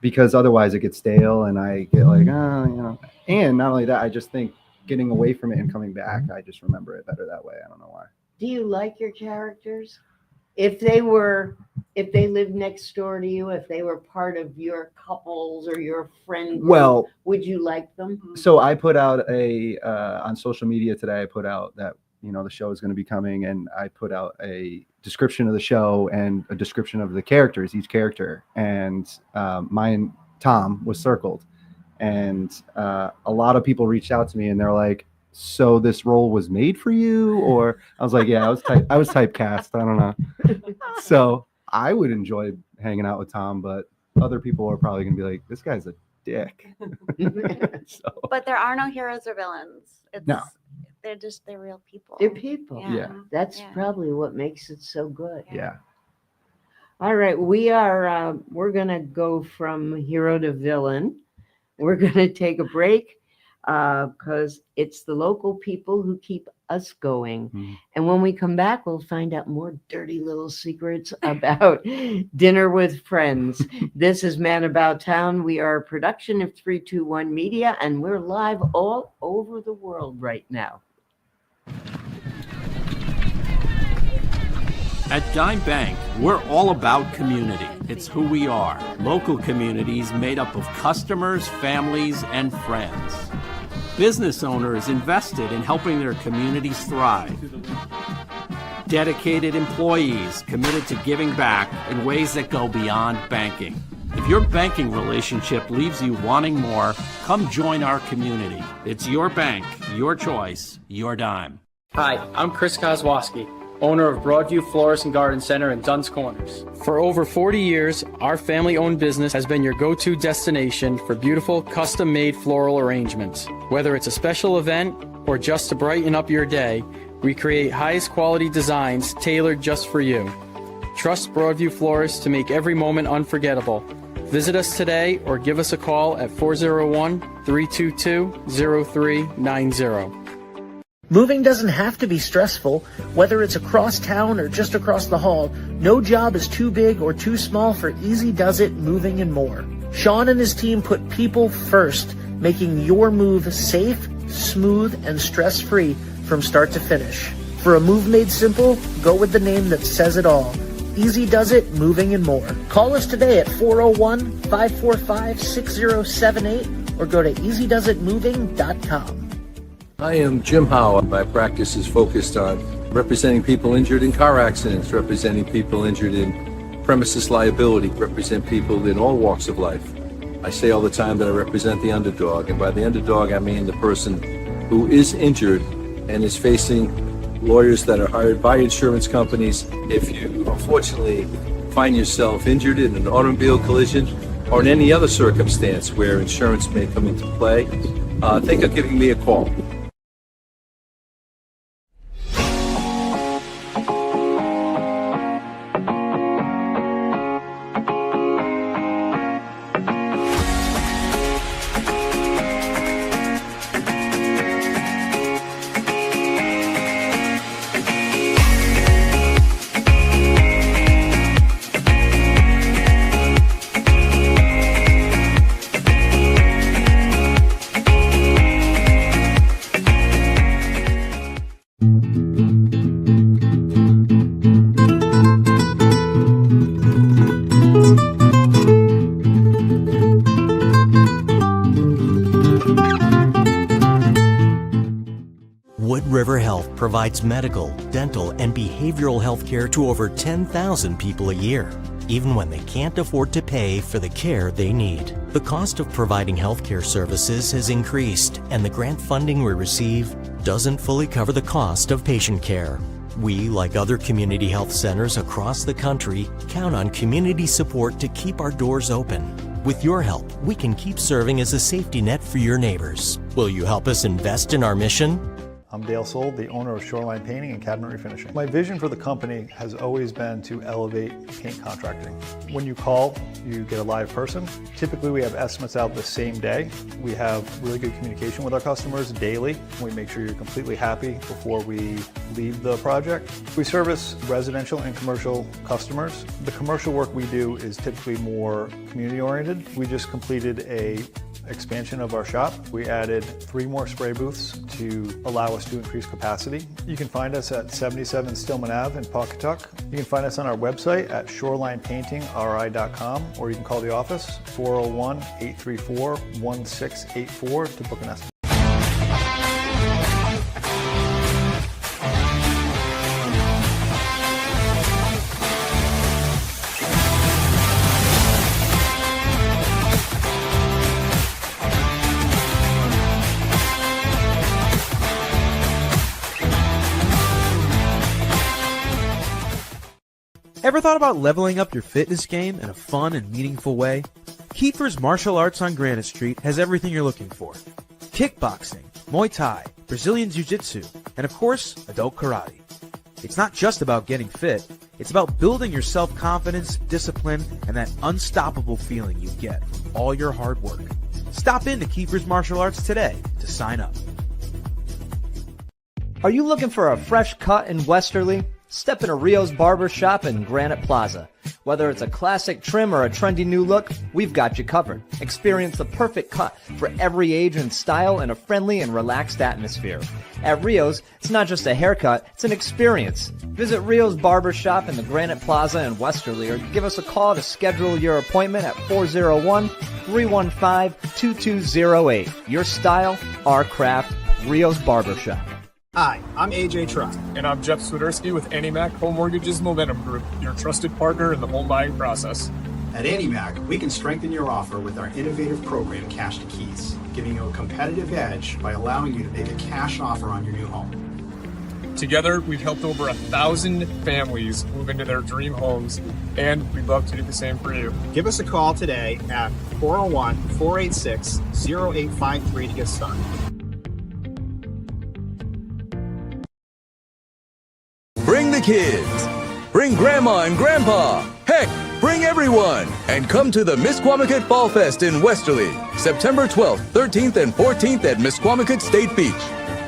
Because otherwise it gets stale and I get like, and not only that, I just think getting away from it and coming back, I just remember it better that way. I don't know why. Do you like your characters? If they lived next door to you, if they were part of your couples or your friend group, Well, would you like them? So I put out on social media today, I put out that, the show is going to be coming, and I put out a description of the show and a description of the characters, each character. And mine, Tom, was circled. And a lot of people reached out to me and they're like, so this role was made for you? Or I was like, yeah, I was typecast. I don't know. So I would enjoy hanging out with Tom, but other people are probably going to be like, this guy's a dick. But there are no heroes or villains. No. They're real people. They're people. Yeah. That's probably what makes it so good. Yeah. All right. We're going to go from hero to villain. We're going to take a break because it's the local people who keep us going. And when we come back, we'll find out more dirty little secrets about dinner with friends. This is Man About Town. We are a production of 321 Media, and we're live all over the world right now. At Dime Bank, we're all about community. It's who we are. Local communities made up of customers, families, and friends. Business owners invested in helping their communities thrive. Dedicated employees committed to giving back in ways that go beyond banking. If your banking relationship leaves you wanting more, come join our community. It's your bank, your choice, your dime. Hi, I'm Chris Kozwoski, owner of Broadview Florist and Garden Center in Dunn's Corners. For over 40 years, our family-owned business has been your go-to destination for beautiful, custom-made floral arrangements. Whether it's a special event or just to brighten up your day, we create highest quality designs tailored just for you. Trust Broadview Florists to make every moment unforgettable. Visit us today or give us a call at 401-322-0390. Moving doesn't have to be stressful. Whether it's across town or just across the hall, no job is too big or too small for Easy Does It Moving and More. Sean and his team put people first, making your move safe, smooth, and stress-free from start to finish. For a move made simple, go with the name that says it all. Easy Does It Moving and More. Call us today at 401-545-6078 or go to easydoesitmoving.com. I am Jim Howe. My practice is focused on representing people injured in car accidents, representing people injured in premises liability, represent people in all walks of life. I say all the time that I represent the underdog, and by the underdog I mean the person who is injured and is facing lawyers that are hired by insurance companies. If you unfortunately find yourself injured in an automobile collision or in any other circumstance where insurance may come into play, think of giving me a call. Provides medical, dental, and behavioral health care to over 10,000 people a year, even when they can't afford to pay for the care they need. The cost of providing healthcare services has increased, and the grant funding we receive doesn't fully cover the cost of patient care. We, like other community health centers across the country, count on community support to keep our doors open. With your help, we can keep serving as a safety net for your neighbors. Will you help us invest in our mission? I'm Dale Sold, the owner of Shoreline Painting and Cabinet Refinishing. My vision for the company has always been to elevate paint contracting. When you call, you get a live person. Typically, we have estimates out the same day. We have really good communication with our customers daily. We make sure you're completely happy before we leave the project. We service residential and commercial customers. The commercial work we do is typically more community-oriented. We just completed a expansion of our shop. We added 3 more spray booths to allow us to increase capacity. You can find us at 77 Stillman Ave in Pawcatuck. You can find us on our website at shorelinepaintingri.com, or you can call the office 401-834-1684 to book an estimate. Ever thought about leveling up your fitness game in a fun and meaningful way? Kiefer's Martial Arts on Granite Street has everything you're looking for. Kickboxing, Muay Thai, Brazilian Jiu-Jitsu, and of course, adult karate. It's not just about getting fit, it's about building your self-confidence, discipline, and that unstoppable feeling you get from all your hard work. Stop into Kiefer's Martial Arts today to sign up. Are you looking for a fresh cut in Westerly? Step into Rio's Barber Shop in Granite Plaza. Whether it's a classic trim or a trendy new look, we've got you covered. Experience the perfect cut for every age and style in a friendly and relaxed atmosphere. At Rio's, it's not just a haircut, it's an experience. Visit Rio's Barber Shop in the Granite Plaza in Westerly, or give us a call to schedule your appointment at 401-315-2208. Your style, our craft, Rio's Barber Shop. Hi, I'm AJ Truck. And I'm Jeff Swiderski with AnnieMac Home Mortgage's Momentum Group, your trusted partner in the home buying process. At AnnieMac, we can strengthen your offer with our innovative program, Cash to Keys, giving you a competitive edge by allowing you to make a cash offer on your new home. Together, we've helped over 1,000 families move into their dream homes, and we'd love to do the same for you. Give us a call today at 401-486-0853 to get started. Bring the kids. Bring Grandma and Grandpa. Heck, bring everyone. And come to the Misquamicut Fall Fest in Westerly, September 12th, 13th, and 14th at Misquamicut State Beach.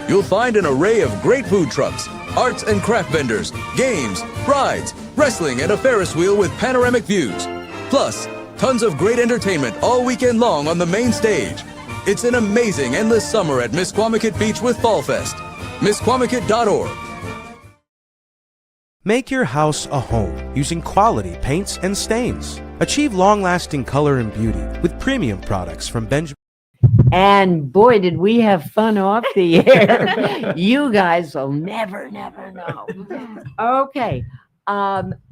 You'll find an array of great food trucks, arts and craft vendors, games, rides, wrestling, and a Ferris wheel with panoramic views. Plus, tons of great entertainment all weekend long on the main stage. It's an amazing endless summer at Misquamicut Beach with Fall Fest. Misquamicut.org. Make your house a home using quality paints and stains. Achieve long-lasting color and beauty with premium products from Benjamin. And boy, did we have fun off the air. You guys will never know. Okay.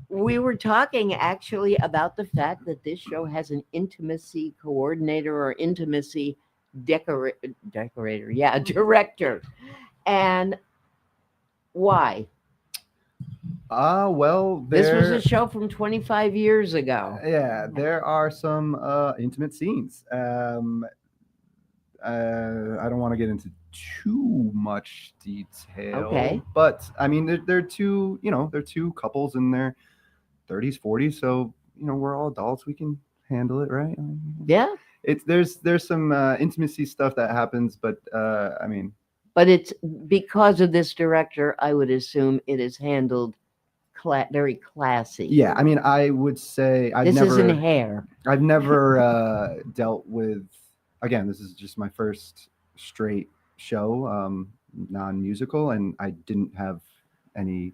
We were talking actually about the fact that this show has an intimacy coordinator or intimacy decorator. Yeah, director. And why? Well, This was a show from 25 years ago. Yeah, there are some intimate scenes. I don't want to get into too much detail. Okay. But I mean, they're two, they're two couples in their 30s, 40s. So, we're all adults. We can handle it, right? Yeah. There's some intimacy stuff that happens, but I mean. But it's because of this director, I would assume it is handled very classy. Yeah, I mean, I would say this isn't hair. I've never dealt with. Again, this is just my first straight show, non-musical, and I didn't have any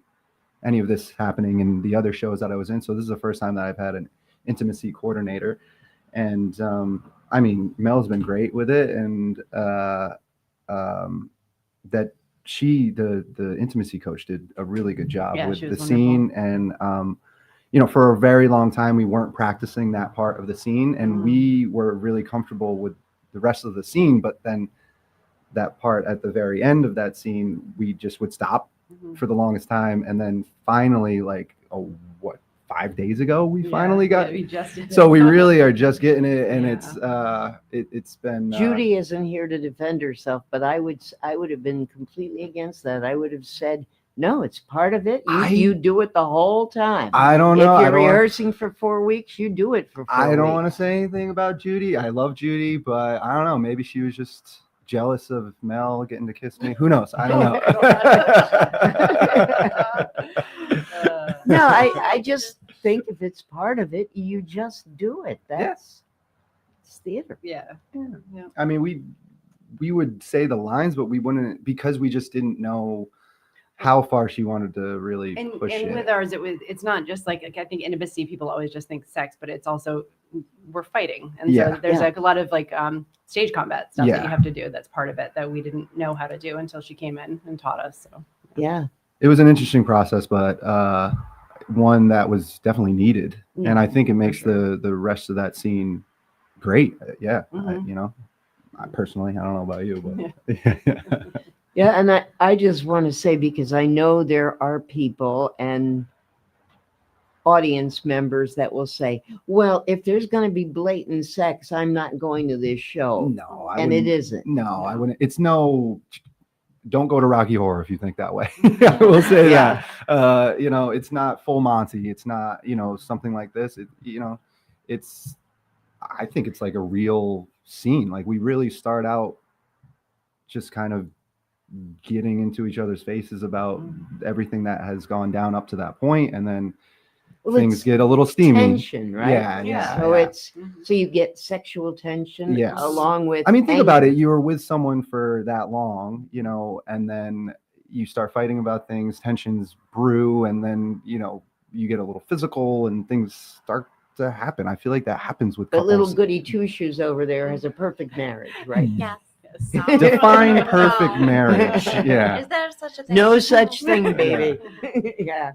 of this happening in the other shows that I was in. So this is the first time that I've had an intimacy coordinator, and I mean, Mel's been great with it, and that the intimacy coach did a really good job with the scene, and for a very long time we weren't practicing that part of the scene, and we were really comfortable with the rest of the scene, but then that part at the very end of that scene, we just would stop for the longest time, and then finally, 5 days ago, we finally got. So we really are just getting it, and it's been. Judy isn't here to defend herself, but I would have been completely against that. I would have said, no, it's part of it. You do it the whole time. I don't know. If you're rehearsing for 4 weeks, you do it for 4 weeks. I don't want to say anything about Judy. I love Judy, but I don't know. Maybe she was just jealous of Mel getting to kiss me. Who knows? I don't know. No, I just think if it's part of it, you just do it. It's theater. Yeah. I mean, we would say the lines, but we wouldn't, because we just didn't know how far she wanted to really push it. And with ours, it's not just like I think intimacy, people always just think sex, but it's also we're fighting, and so there's like a lot of stage combat stuff that you have to do. That's part of it that we didn't know how to do until she came in and taught us. So it was an interesting process, but one that was definitely needed, and I think it makes the rest of that scene great. I personally, I don't know about you, but yeah, and I just want to say, because I know there are people and audience members that will say, well, if there's going to be blatant sex, I'm not going to this show. No, and it isn't. No, I wouldn't. It's no. Don't go to Rocky Horror if you think that way. I will say that. It's not Full Monty. It's not, something like this. It's. I think it's like a real scene. Like, we really start out just kind of getting into each other's faces about everything that has gone down up to that point, and then things get a little steamy. Tension, right? So you get sexual tension along with. I mean, think about it. You were with someone for that long, and then you start fighting about things. Tensions brew, and then you get a little physical, and things start to happen. I feel like that happens with. But little goody two shoes over there has a perfect marriage, right? Yes. Define perfect marriage. Yeah. Is there such a thing? No such thing, baby. Yeah.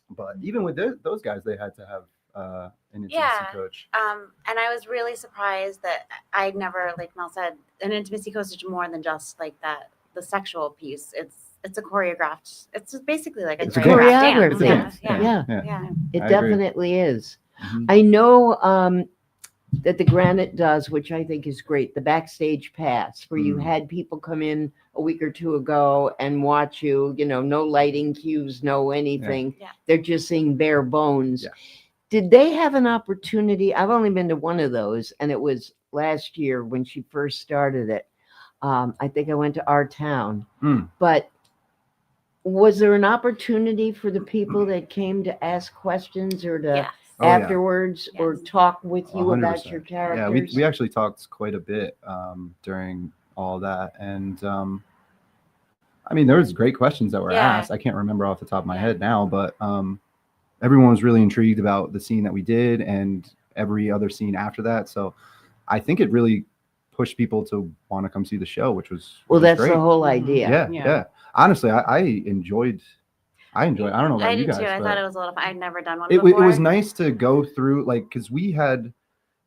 But even with those guys, they had to have an intimacy coach. And I was really surprised that I'd never, like Mel said, an intimacy coach is more than just like that, the sexual piece. It's a choreographed. It's basically like a choreographed dance. Yeah. It definitely is. Mm-hmm. I know that the Granite does, which I think is great, the backstage pass, where you had people come in a week or two ago and watch you, no lighting cues, no anything. Yeah. They're just seeing bare bones. Yeah. Did they have an opportunity? I've only been to one of those, and it was last year when she first started it. I think I went to our town. But was there an opportunity for the people that came to ask questions or to afterwards or talk with you 100%. About your characters? Yeah, we actually talked quite a bit during all that, and I mean, there was great questions that were asked. I can't remember off the top of my head now, but everyone was really intrigued about the scene that we did and every other scene after that. So I think it really push people to want to come see the show, which was Well, which was that's the great. whole idea. Yeah. Honestly, I enjoyed. I don't know about I you did guys, too. I but thought it was a lot of fun. I'd never done one it before. was nice to go through, like, because we had.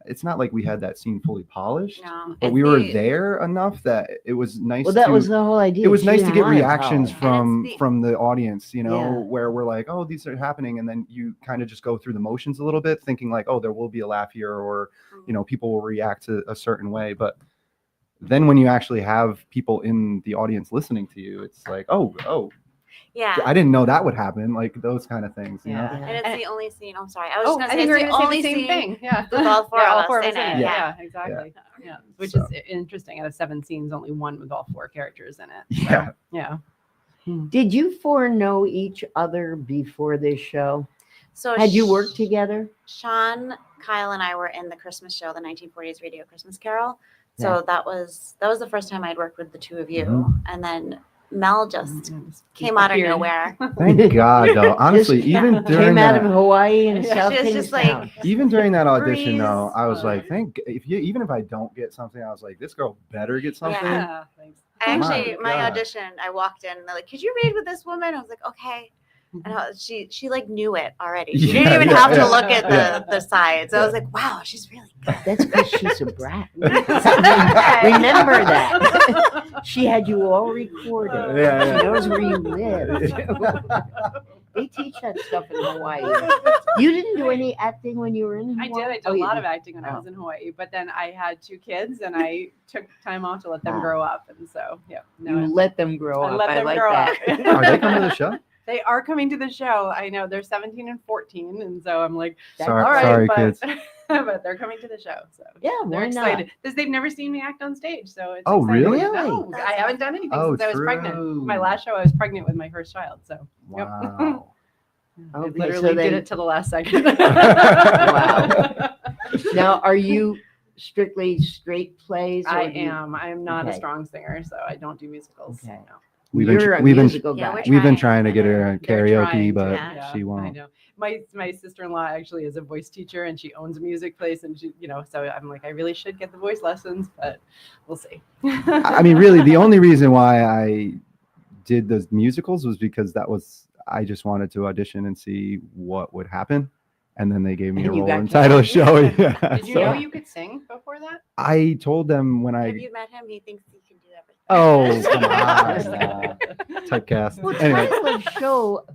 It's not like we had that scene fully polished, No, but we were there enough that it was nice. Well, that was the whole idea. It was She nice to didn't get want it reactions polished. from the audience, you know, Yeah. where we're like, oh, these are happening, and then you kind of just go through the motions a little bit, thinking like, oh, there will be a laugh here, or you know, people will react to a certain way, but then when you actually have people in the audience listening to you, it's like, oh. Yeah. I didn't know that would happen, like those kind of things, you know. And it's the only scene. I'm sorry. I was Oh, just I going to think say we were it's the going to say only the same scene thing. Yeah. with all four Yeah, all of four us of us in it. Yeah, exactly. Yeah. Which So. is interesting. Out of 7 scenes, only 1 with all 4 characters in it. So, Yeah. Yeah. Did you 4 know each other before this show? So Had you worked together? Sean, Kyle, and I were in the Christmas show, the 1940s Radio Christmas Carol. So Yeah. that was the first time I'd worked with the two of you, Mhm. and then Mel just came out of appeared. nowhere. Thank God, though. Honestly, even during Came out of that, Hawaii and South She was just Kingstown. even during that audition, though, breeze. I was like, even if I don't get something, I was like, this girl better get something. Yeah. Thanks. Actually, My my God. audition, I walked in, and they're like, "Could you read with this woman?" I was like, "Okay." And she like knew it already. She didn't even have to look at the sides. I was like, "Wow, she's really good." That's because she's a brat. Remember that. She had you all recorded. Yeah. She knows where you live. They teach that stuff in Hawaii. You didn't do any acting when you were in I Hawaii? did. I Oh, did a you lot did. of acting when I was in Hawaii, but then I had 2 kids and I took time off to let them Wow. grow up. And so, yeah. You let them grow I up. let I them like grow that. up. Are they coming to the show? They are coming to the show. I know they're 17 and 14, and so I'm like, Sorry- all right, sorry, but, kids. but they're coming to the show. So Yeah, they're why excited not? because they've never seen me act on stage. So it's Oh, exciting. really? No, I haven't done anything Oh, since I was pregnant. true. My last show, I was pregnant with my first child. So yep. Wow. I Okay, literally so did they- it to the last second. Wow. Now, are you strictly straight plays? Or I do you- am. I am not a Okay. strong singer, so I don't do musicals. Okay. No. You're a musical guy. we've been trying to get her on They're karaoke, trying to, but yeah, she I won't. know. My sister-in-law actually is a voice teacher and she owns a music place, and she, so I'm like, I really should get the voice lessons, but we'll see. I mean, really, the only reason why I did those musicals was because I just wanted to audition and see what would happen. And then they gave me a And you role got in title cast. show. Yeah. Did you know you could sing before that? I told them when Have I, you met him? He thinks he can do everything. oh, come on. Typecast. Well, Anyway. title of show,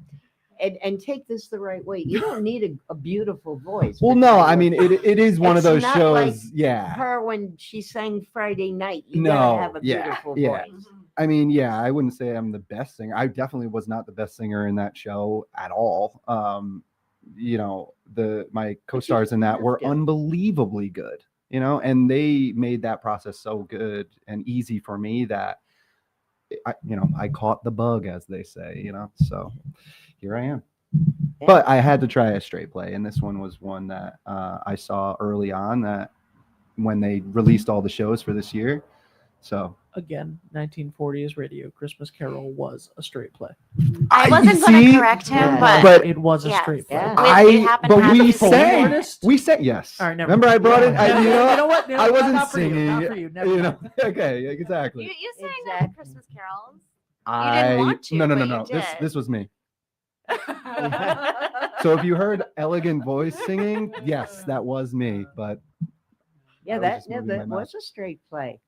and take this the right way. You don't need a beautiful voice. Well, for no, title I mean, it is one of It's those not shows. like Yeah. Her when she sang Friday Night, you No, gotta have a yeah, beautiful yeah. voice. I mean, yeah, I wouldn't say I'm the best singer. I definitely was not the best singer in that show at all. My co-stars in that were unbelievably good, and they made that process so good and easy for me that I caught the bug, as they say, so here I am. But I had to try a straight play, and this one was one that I saw early on, that when they released all the shows for this year. So Again, 1940s Radio Christmas Carol was a straight play. I wasn't going to correct him, but it was a yes. straight play. We said yes. All right, never Remember, I mind. brought it. Yeah. You know what? I wasn't Not for you, singing. not for you, never mind. Okay, exactly. You sang the Christmas carols. I didn't want to, no. but you This did. was me. So if you heard elegant voice singing, yes, that was me. But Yeah, I was that just moving my that mouth. was a straight play.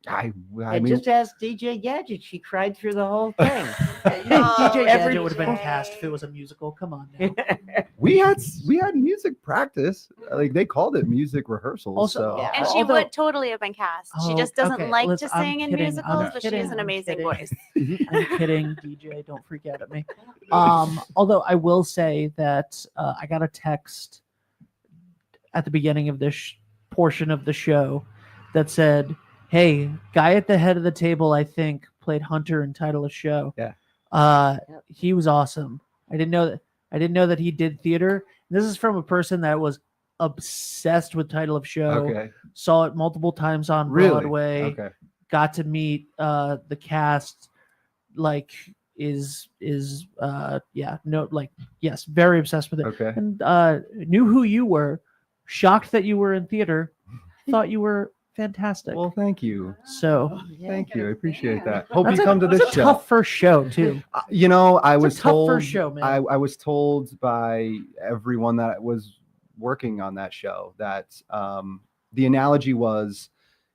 I And mean, just ask DJ Gadget. She cried through the whole thing. DJ Every Gadget would have been day. cast if it was a musical. Come on now. we had music practice. Like they called it music rehearsals. Also- so. And she would totally have been cast. She Oh, just doesn't okay, like listen, to I'm sing in kidding, I'm musicals, but she kidding, has an I'm amazing kidding. voice. I'm kidding, DJ. Don't freak out at me. Although I will say that I got a text at the beginning of this portion of the show that said, "Hey, guy at the head of the table, I think, played Hunter in title of show. Yeah, he was awesome. I didn't know that he did theater. This is from a person that was obsessed with title of show. Okay. Saw it multiple times on Really? Broadway. Okay. Got to meet the cast. Yes, very obsessed with it. Okay. And knew who you were. Shocked that you were in theater. Thought you were fantastic. Well, thank you. So Thank you. I appreciate that. Hope That's you come to this that's a show. tough first show too. You know, I It's a was tough told first show, man. I was told by everyone that was working on that show that the analogy was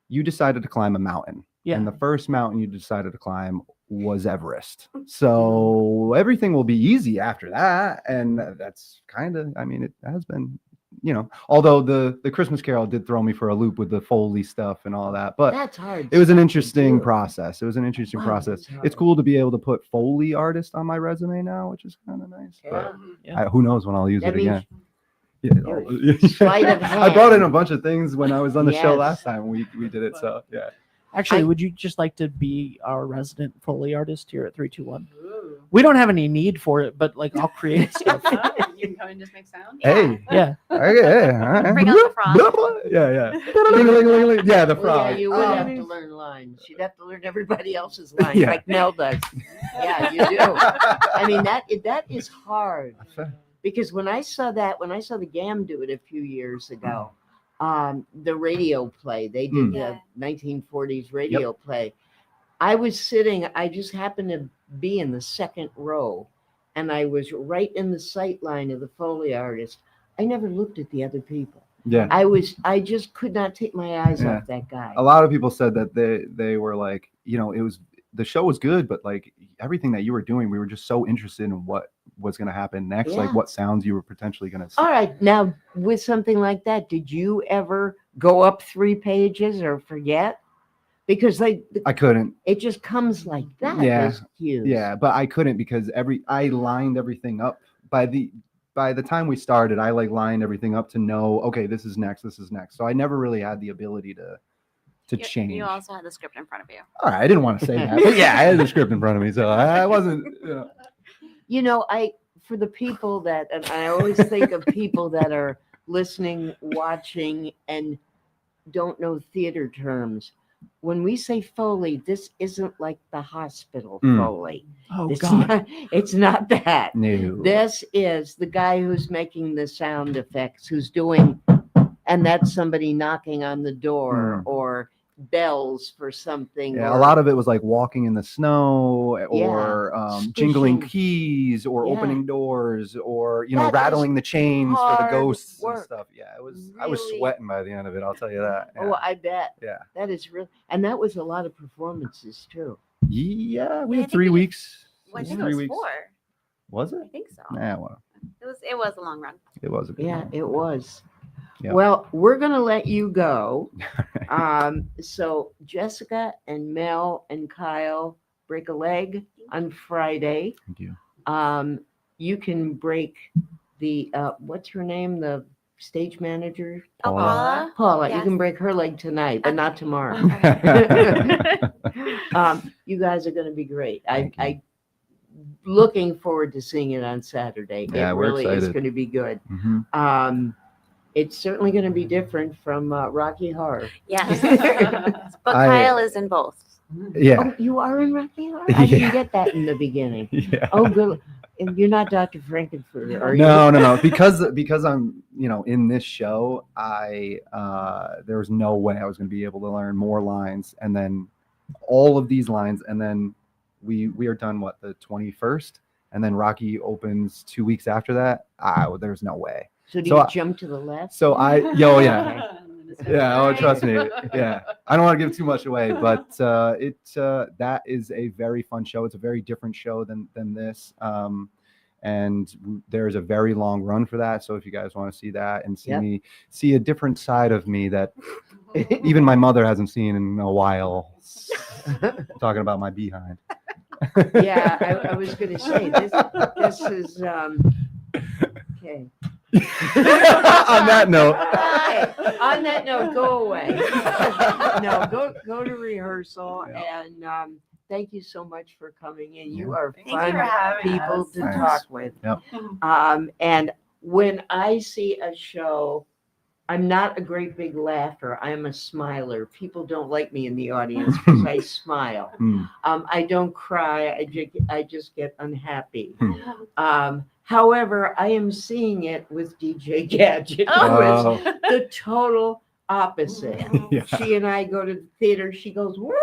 you decided to climb a mountain. Yeah. And the first mountain you decided to climb was Everest. So everything will be easy after that. And that's kind of, I mean, it has been, you know, although the Christmas Carol did throw me for a loop with the Foley stuff and all that, but That's hard it was an stuff to interesting do. process. It was an interesting Wow, process. that's hard. It's cool to be able to put Foley artist on my resume now, which is kind of nice. But Yeah. who knows when I'll use That it again. means sleight of I brought in hand. a bunch of things when I was on the show Yes. last time we did it. So yeah. Actually, would you just like to be our resident Foley artist here at 321? We don't have any need for it, but like I'll create stuff. You can come and just make sound. Hey. Yeah. Okay, yeah. All right. Bring out the frog. Yeah. Ding-a-ling-a-ling-a-ling. Yeah, the Well, frog. yeah, you would have to learn lines. You'd have to learn everybody else's lines, Yeah. like Mel does. Yeah, you do. I mean, that is hard. Because when I saw the GAM do it a few years ago, the radio play, they did the 1940s radio play. I was sitting, I just happened to be in the second row, and I was right in the sight line of the Foley artist. I never looked at the other people. Yeah. I just could not take my eyes Yeah. off that guy. A lot of people said that they were like, you know, the show was good, but like everything that you were doing, we were just so interested in what was going to happen next, Yeah. like what sounds you were potentially going to see. All right. Now, with something like that, did you ever go up 3 pages or forget? Because I couldn't. it just comes like that. Yeah. those cues. Yeah, but I couldn't because I lined everything up by the time we started. I like lined everything up to know, okay, this is next. So I never really had the ability to change. You also had the script in front of you. All right, I didn't want to say that, but yeah, I had the script in front of me, so I wasn't. You know, for the people that, and I always think of people that are listening, watching, and don't know theater terms. When we say Foley, this isn't like the hospital Foley. Oh, it's God. it's not that. No. This is the guy who's making the sound effects, who's doing, and that's somebody knocking on the door or bells for something. Yeah, or, a lot of it was like walking in the snow or jingling Squishing. keys or Yeah. opening doors or, you know, That rattling is the chains for the hard ghosts and work. stuff. Yeah, it was. I was Really. sweating by the end of it. I'll tell you that. Yeah. Oh, I bet. Yeah. That is real. And that was a lot of performances too. Yeah, we I had think 3 weeks. I Was it think it 3 was weeks? 4. Was it? I think so. Nah, well, It was a long run. it was a good Yeah, one. it was. Yeah. Well, we're going to let you go. So Jessica and Mel and Kyle break a leg on Friday. Thank you. You can break the, what's her name? The stage manager? Oh, Paula? Paula, you Yes. can break her leg tonight, but not tomorrow. You guys are going to be great. I looking forward to seeing it on Saturday. Yeah, it we're really is excited. going to be good. Mhm. It's certainly going to be different from Rocky Horror. Yes. But I- Kyle is in both. Yeah. Oh, you are in Rocky Horror? I didn't Yeah. get that in the beginning. Yeah. Oh, good. And you're not Dr. Frankenfurter, are you? No. Because I'm, you know, in this show, there was no way I was going to be able to learn more lines, and then all of these lines, and then we are done the 21st, and then Rocky opens 2 weeks after that. There's no way. So do you jump to the left? So yeah. Yeah, oh, trust me. Yeah, I don't want to give too much away, but that is a very fun show. It's a very different show than this, and there's a very long run for that. So if you guys want to see that and see a different side of me that even my mother hasn't seen in a while, talking about my behind. Yeah, I was going to say this is okay. On that note. Okay, on that note, go away. No, go to rehearsal, and thank you so much for coming in. You are Thank you fun for having people us. to Thanks. talk with. Yep. And when I see a show, I'm not a great big laugher. I'm a smiler. People don't like me in the audience because I smile. I don't cry. I just get unhappy. However, I am seeing it with DJ Gadget, who Oh. is the total opposite. Yeah. She and I go to the theater. She goes, woo!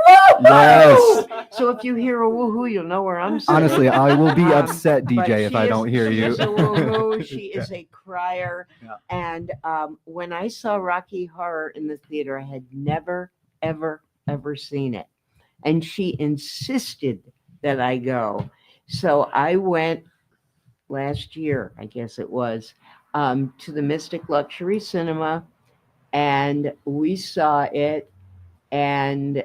Yes. So if you hear a woohoo, you'll know where I'm sitting. Honestly, I will be upset, but DJ, if she I is- don't hear she you. is a woohoo. She is a crier. Yeah. And when I saw Rocky Horror in the theater, I had never, ever, ever seen it. And she insisted that I go. So I went last year, I guess it was, to the Mystic Luxury Cinema, and we saw it. And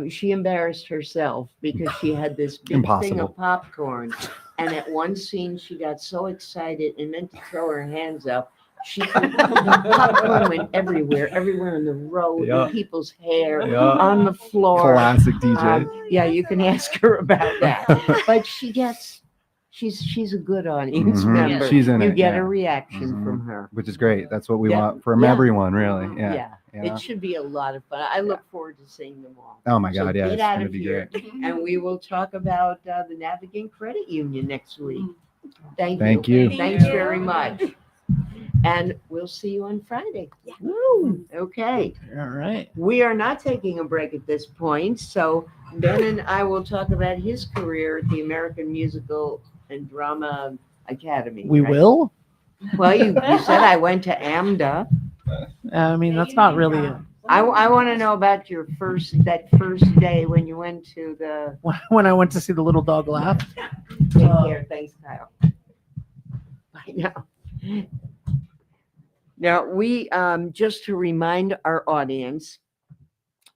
she embarrassed herself because she had this big thing Impossible. of popcorn. And at one scene, she got so excited and meant to throw her hands up. The popcorn went everywhere in the road, Yeah. in people's hair, Yeah. on the floor. Classic DJ. Yeah, you can ask her about that. But she's a good audience Mhm. member. She's in you it, get yeah. a reaction Mhm. from her. Which is great. That's what we Yeah. want from Yeah. everyone, really. Yeah. Yeah. You know? It should be a lot of fun. I look forward to seeing them all. Oh my So God, yeah, get it's out gonna of be here, great. and we will talk about the Navigant Credit Union next week. Thank Thank you. you. Thanks very much. And we'll see you on Friday. Woo! Okay. All right. We are not taking a break at this point, so Ben and I will talk about his career at the American Musical and Drama Academy. We right? will. Well, you said I went to AMDA. I mean, that's not really it. I want to know about that first day when you went to the. When I went to see the little dog laugh. Take care. Thanks, Kyle. I know. Now, we, just to remind our audience,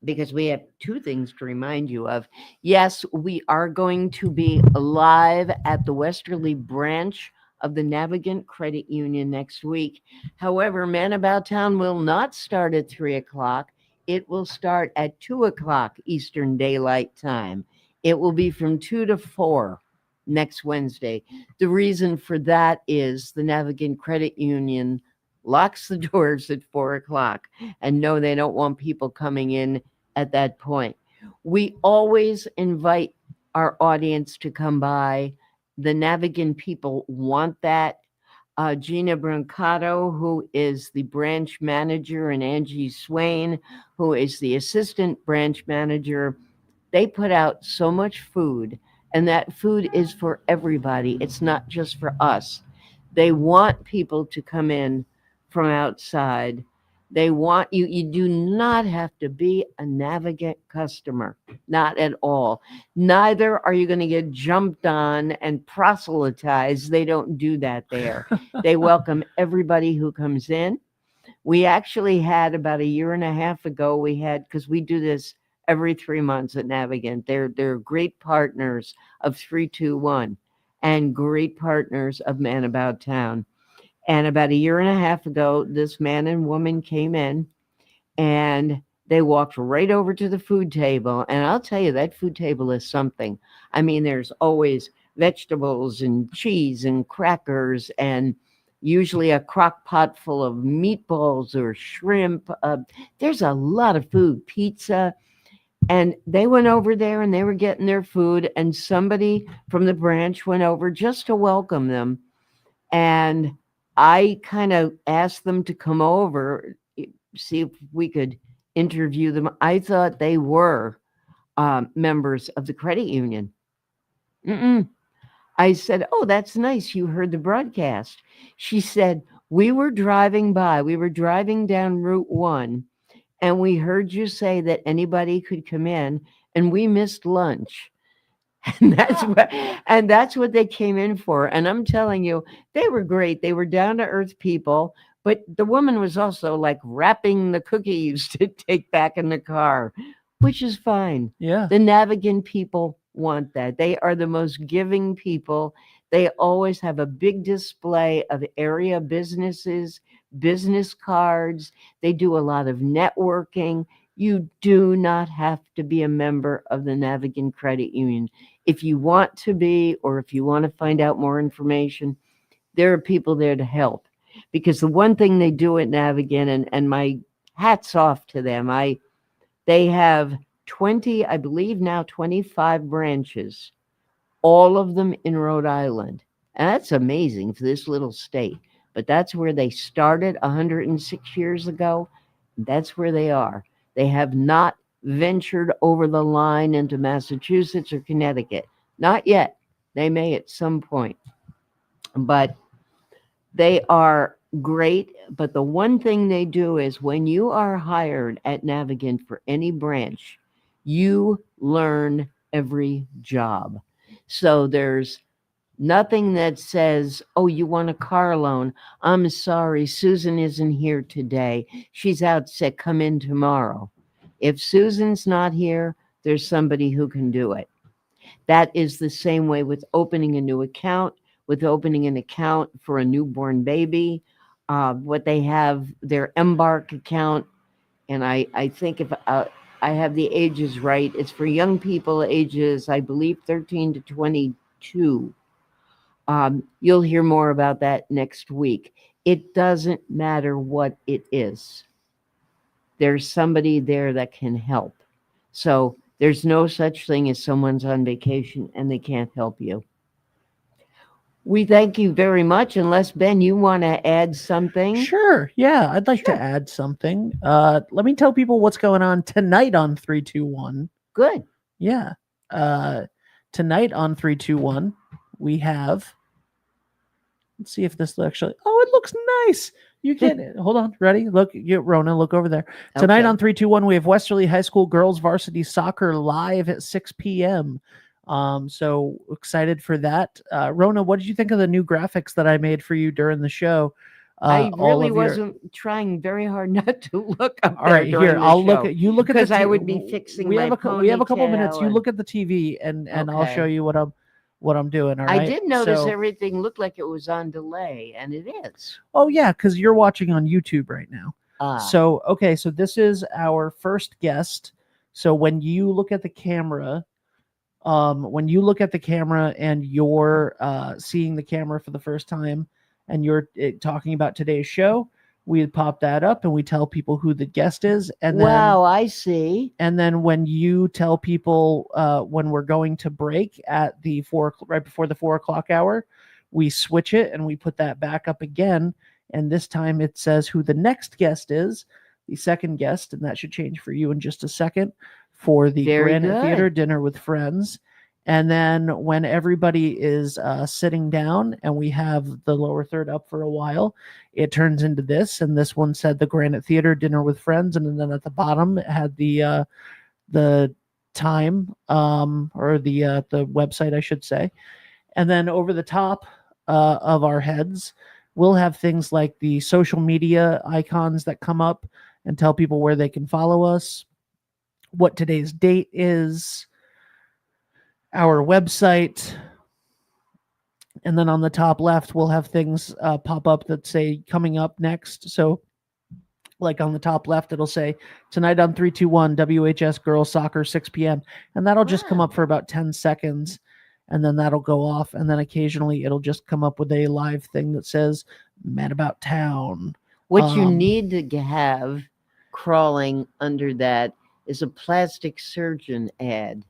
because we have two things to remind you of. Yes, we are going to be live at the Westerly branch of the Navigant Credit Union next week. However, Man About Town will not start at 3 o'clock. It will start at 2 o'clock Eastern Daylight Time. It will be from 2 to 4 next Wednesday. The reason for that is the Navigant Credit Union locks the doors at 4 o'clock, and no, they don't want people coming in at that point. We always invite our audience to come by. The Navigant people want that. Gina Brancato, who is the branch manager, and Angie Swain, who is the assistant branch manager, they put out so much food, and that food is for everybody. It's not just for us. They want people to come in from outside. They want you. You do not have to be a Navigant customer, not at all. Neither are you going to get jumped on and proselytized. They don't do that there. They welcome everybody who comes in. We actually had about a year and a half ago, because we do this every 3 months at Navigant. They're great partners of 321 and great partners of Man About Town. And about a year and a half ago, this man and woman came in and they walked right over to the food table. And I'll tell you, that food table is something. I mean, there's always vegetables and cheese and crackers and usually a crock pot full of meatballs or shrimp. There's a lot of food, pizza. And they went over there and they were getting their food. And somebody from the branch went over just to welcome them. And I kind of asked them to come over, see if we could interview them. I thought they were members of the credit union. I said, "Oh, that's nice. You heard the broadcast." She said, "We were driving by. We were driving down Route 1, and we heard you say that anybody could come in, and we missed lunch." And that's what they came in for. And I'm telling you, they were great. They were down to earth people, but the woman was also like wrapping the cookies to take back in the car, which is fine. Yeah. The Navigant people want that. They are the most giving people. They always have a big display of area businesses, business cards. They do a lot of networking. You do not have to be a member of the Navigant Credit Union. If you want to be, or if you want to find out more information, there are people there to help. Because the one thing they do at Navigant, and my hat's off to them, they have 20, I believe now 25 branches, all of them in Rhode Island. And that's amazing for this little state. But that's where they started 106 years ago. That's where they are. They have not ventured over the line into Massachusetts or Connecticut. Not yet. They may at some point. But they are great. But the one thing they do is when you are hired at Navigant for any branch, you learn every job. So there's nothing that says, oh, you want a car loan? I'm sorry, Susan isn't here today. She's out sick. Come in tomorrow. If Susan's not here, there's somebody who can do it. That is the same way with opening a new account, with opening an account for a newborn baby. What they have, their Embark account, and I think if I have the ages right, it's for young people ages, I believe, 13 to 22. You'll hear more about that next week. It doesn't matter what it is. There's somebody there that can help. So there's no such thing as someone's on vacation and they can't help you. We thank you very much. Unless, Ben, you want to add something? Sure. Yeah, I'd like to add something. Let me tell people what's going on tonight on 321. Good. Yeah. Tonight on 321, we have. Let's see if this actually. Oh, it looks nice. You can hold on. Ready? Look, Rona. Look over there. Tonight on 321, we have Westerly High School girls varsity soccer live at 6 p.m. So excited for that. Rona, what did you think of the new graphics that I made for you during the show? I really wasn't trying very hard not to look up. All right, here I'll look at you. Look at because I would be fixing. We have a couple minutes. You and- look at the TV, and I'll show you what I'm doing. All right. I did notice So- everything looked like it was on delay, and it is. Oh yeah, because you're watching on YouTube right now. So okay, so this is our first guest. So when you look at the camera, and you're seeing the camera for the first time, and you're talking about today's show, we pop that up and we tell people who the guest is. And then, wow, I see. And then when you tell people when we're going to break at the right before the 4 o'clock hour, we switch it and we put that back up again. And this time it says who the next guest is, the second guest, and that should change for you in just a second, for the Granite Theater Dinner with Friends. And then when everybody is sitting down and we have the lower third up for a while, it turns into this. And this one said the Granite Theater Dinner with Friends. And then at the bottom it had the time or the website, I should say. And then over the top of our heads, we'll have things like the social media icons that come up and tell people where they can follow us, what today's date is, our website, and then on the top left we'll have things pop up that say coming up next. So like on the top left it'll say tonight on 321 WHS girls soccer 6 p.m. and that'll just come up for about 10 seconds and then that'll go off, and then occasionally it'll just come up with a live thing that says Mad About Town. What you need to have crawling under that is a plastic surgeon ad.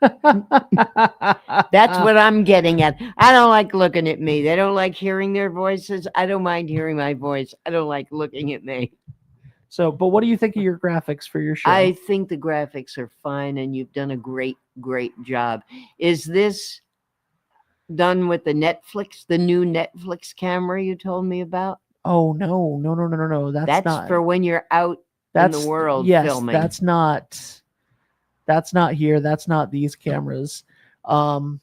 That's what I'm getting at. I don't like looking at me. They don't like hearing their voices. I don't mind hearing my voice. I don't like looking at me. So, but what do you think of your graphics for your show? I think the graphics are fine, and you've done a great job. Is this done with the new Netflix camera you told me about? Oh, no. That's not for when you're out in the world filming. That's not here. That's not these cameras. No,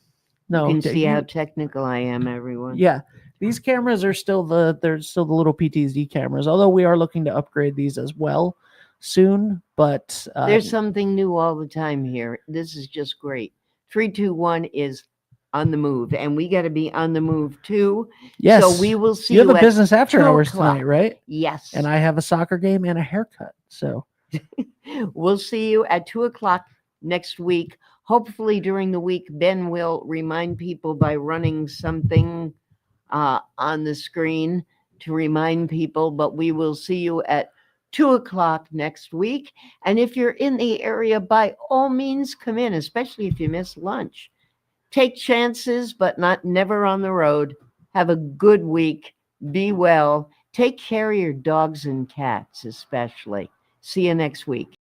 you can see how technical I am, everyone. Yeah, these cameras are still the little PTSD cameras. Although we are looking to upgrade these as well soon. But there's something new all the time here. This is just great. 321 is on the move, and we got to be on the move too. Yes. So we will see you have you a at business after 2 hours o'clock. tonight, right? Yes. And I have a soccer game and a haircut. So we'll see you at 2 o'clock next week. Hopefully during the week, Ben will remind people by running something on the screen to remind people, but we will see you at 2 o'clock next week. And if you're in the area, by all means, come in, especially if you miss lunch. Take chances, but never on the road. Have a good week. Be well. Take care of your dogs and cats, especially. See you next week.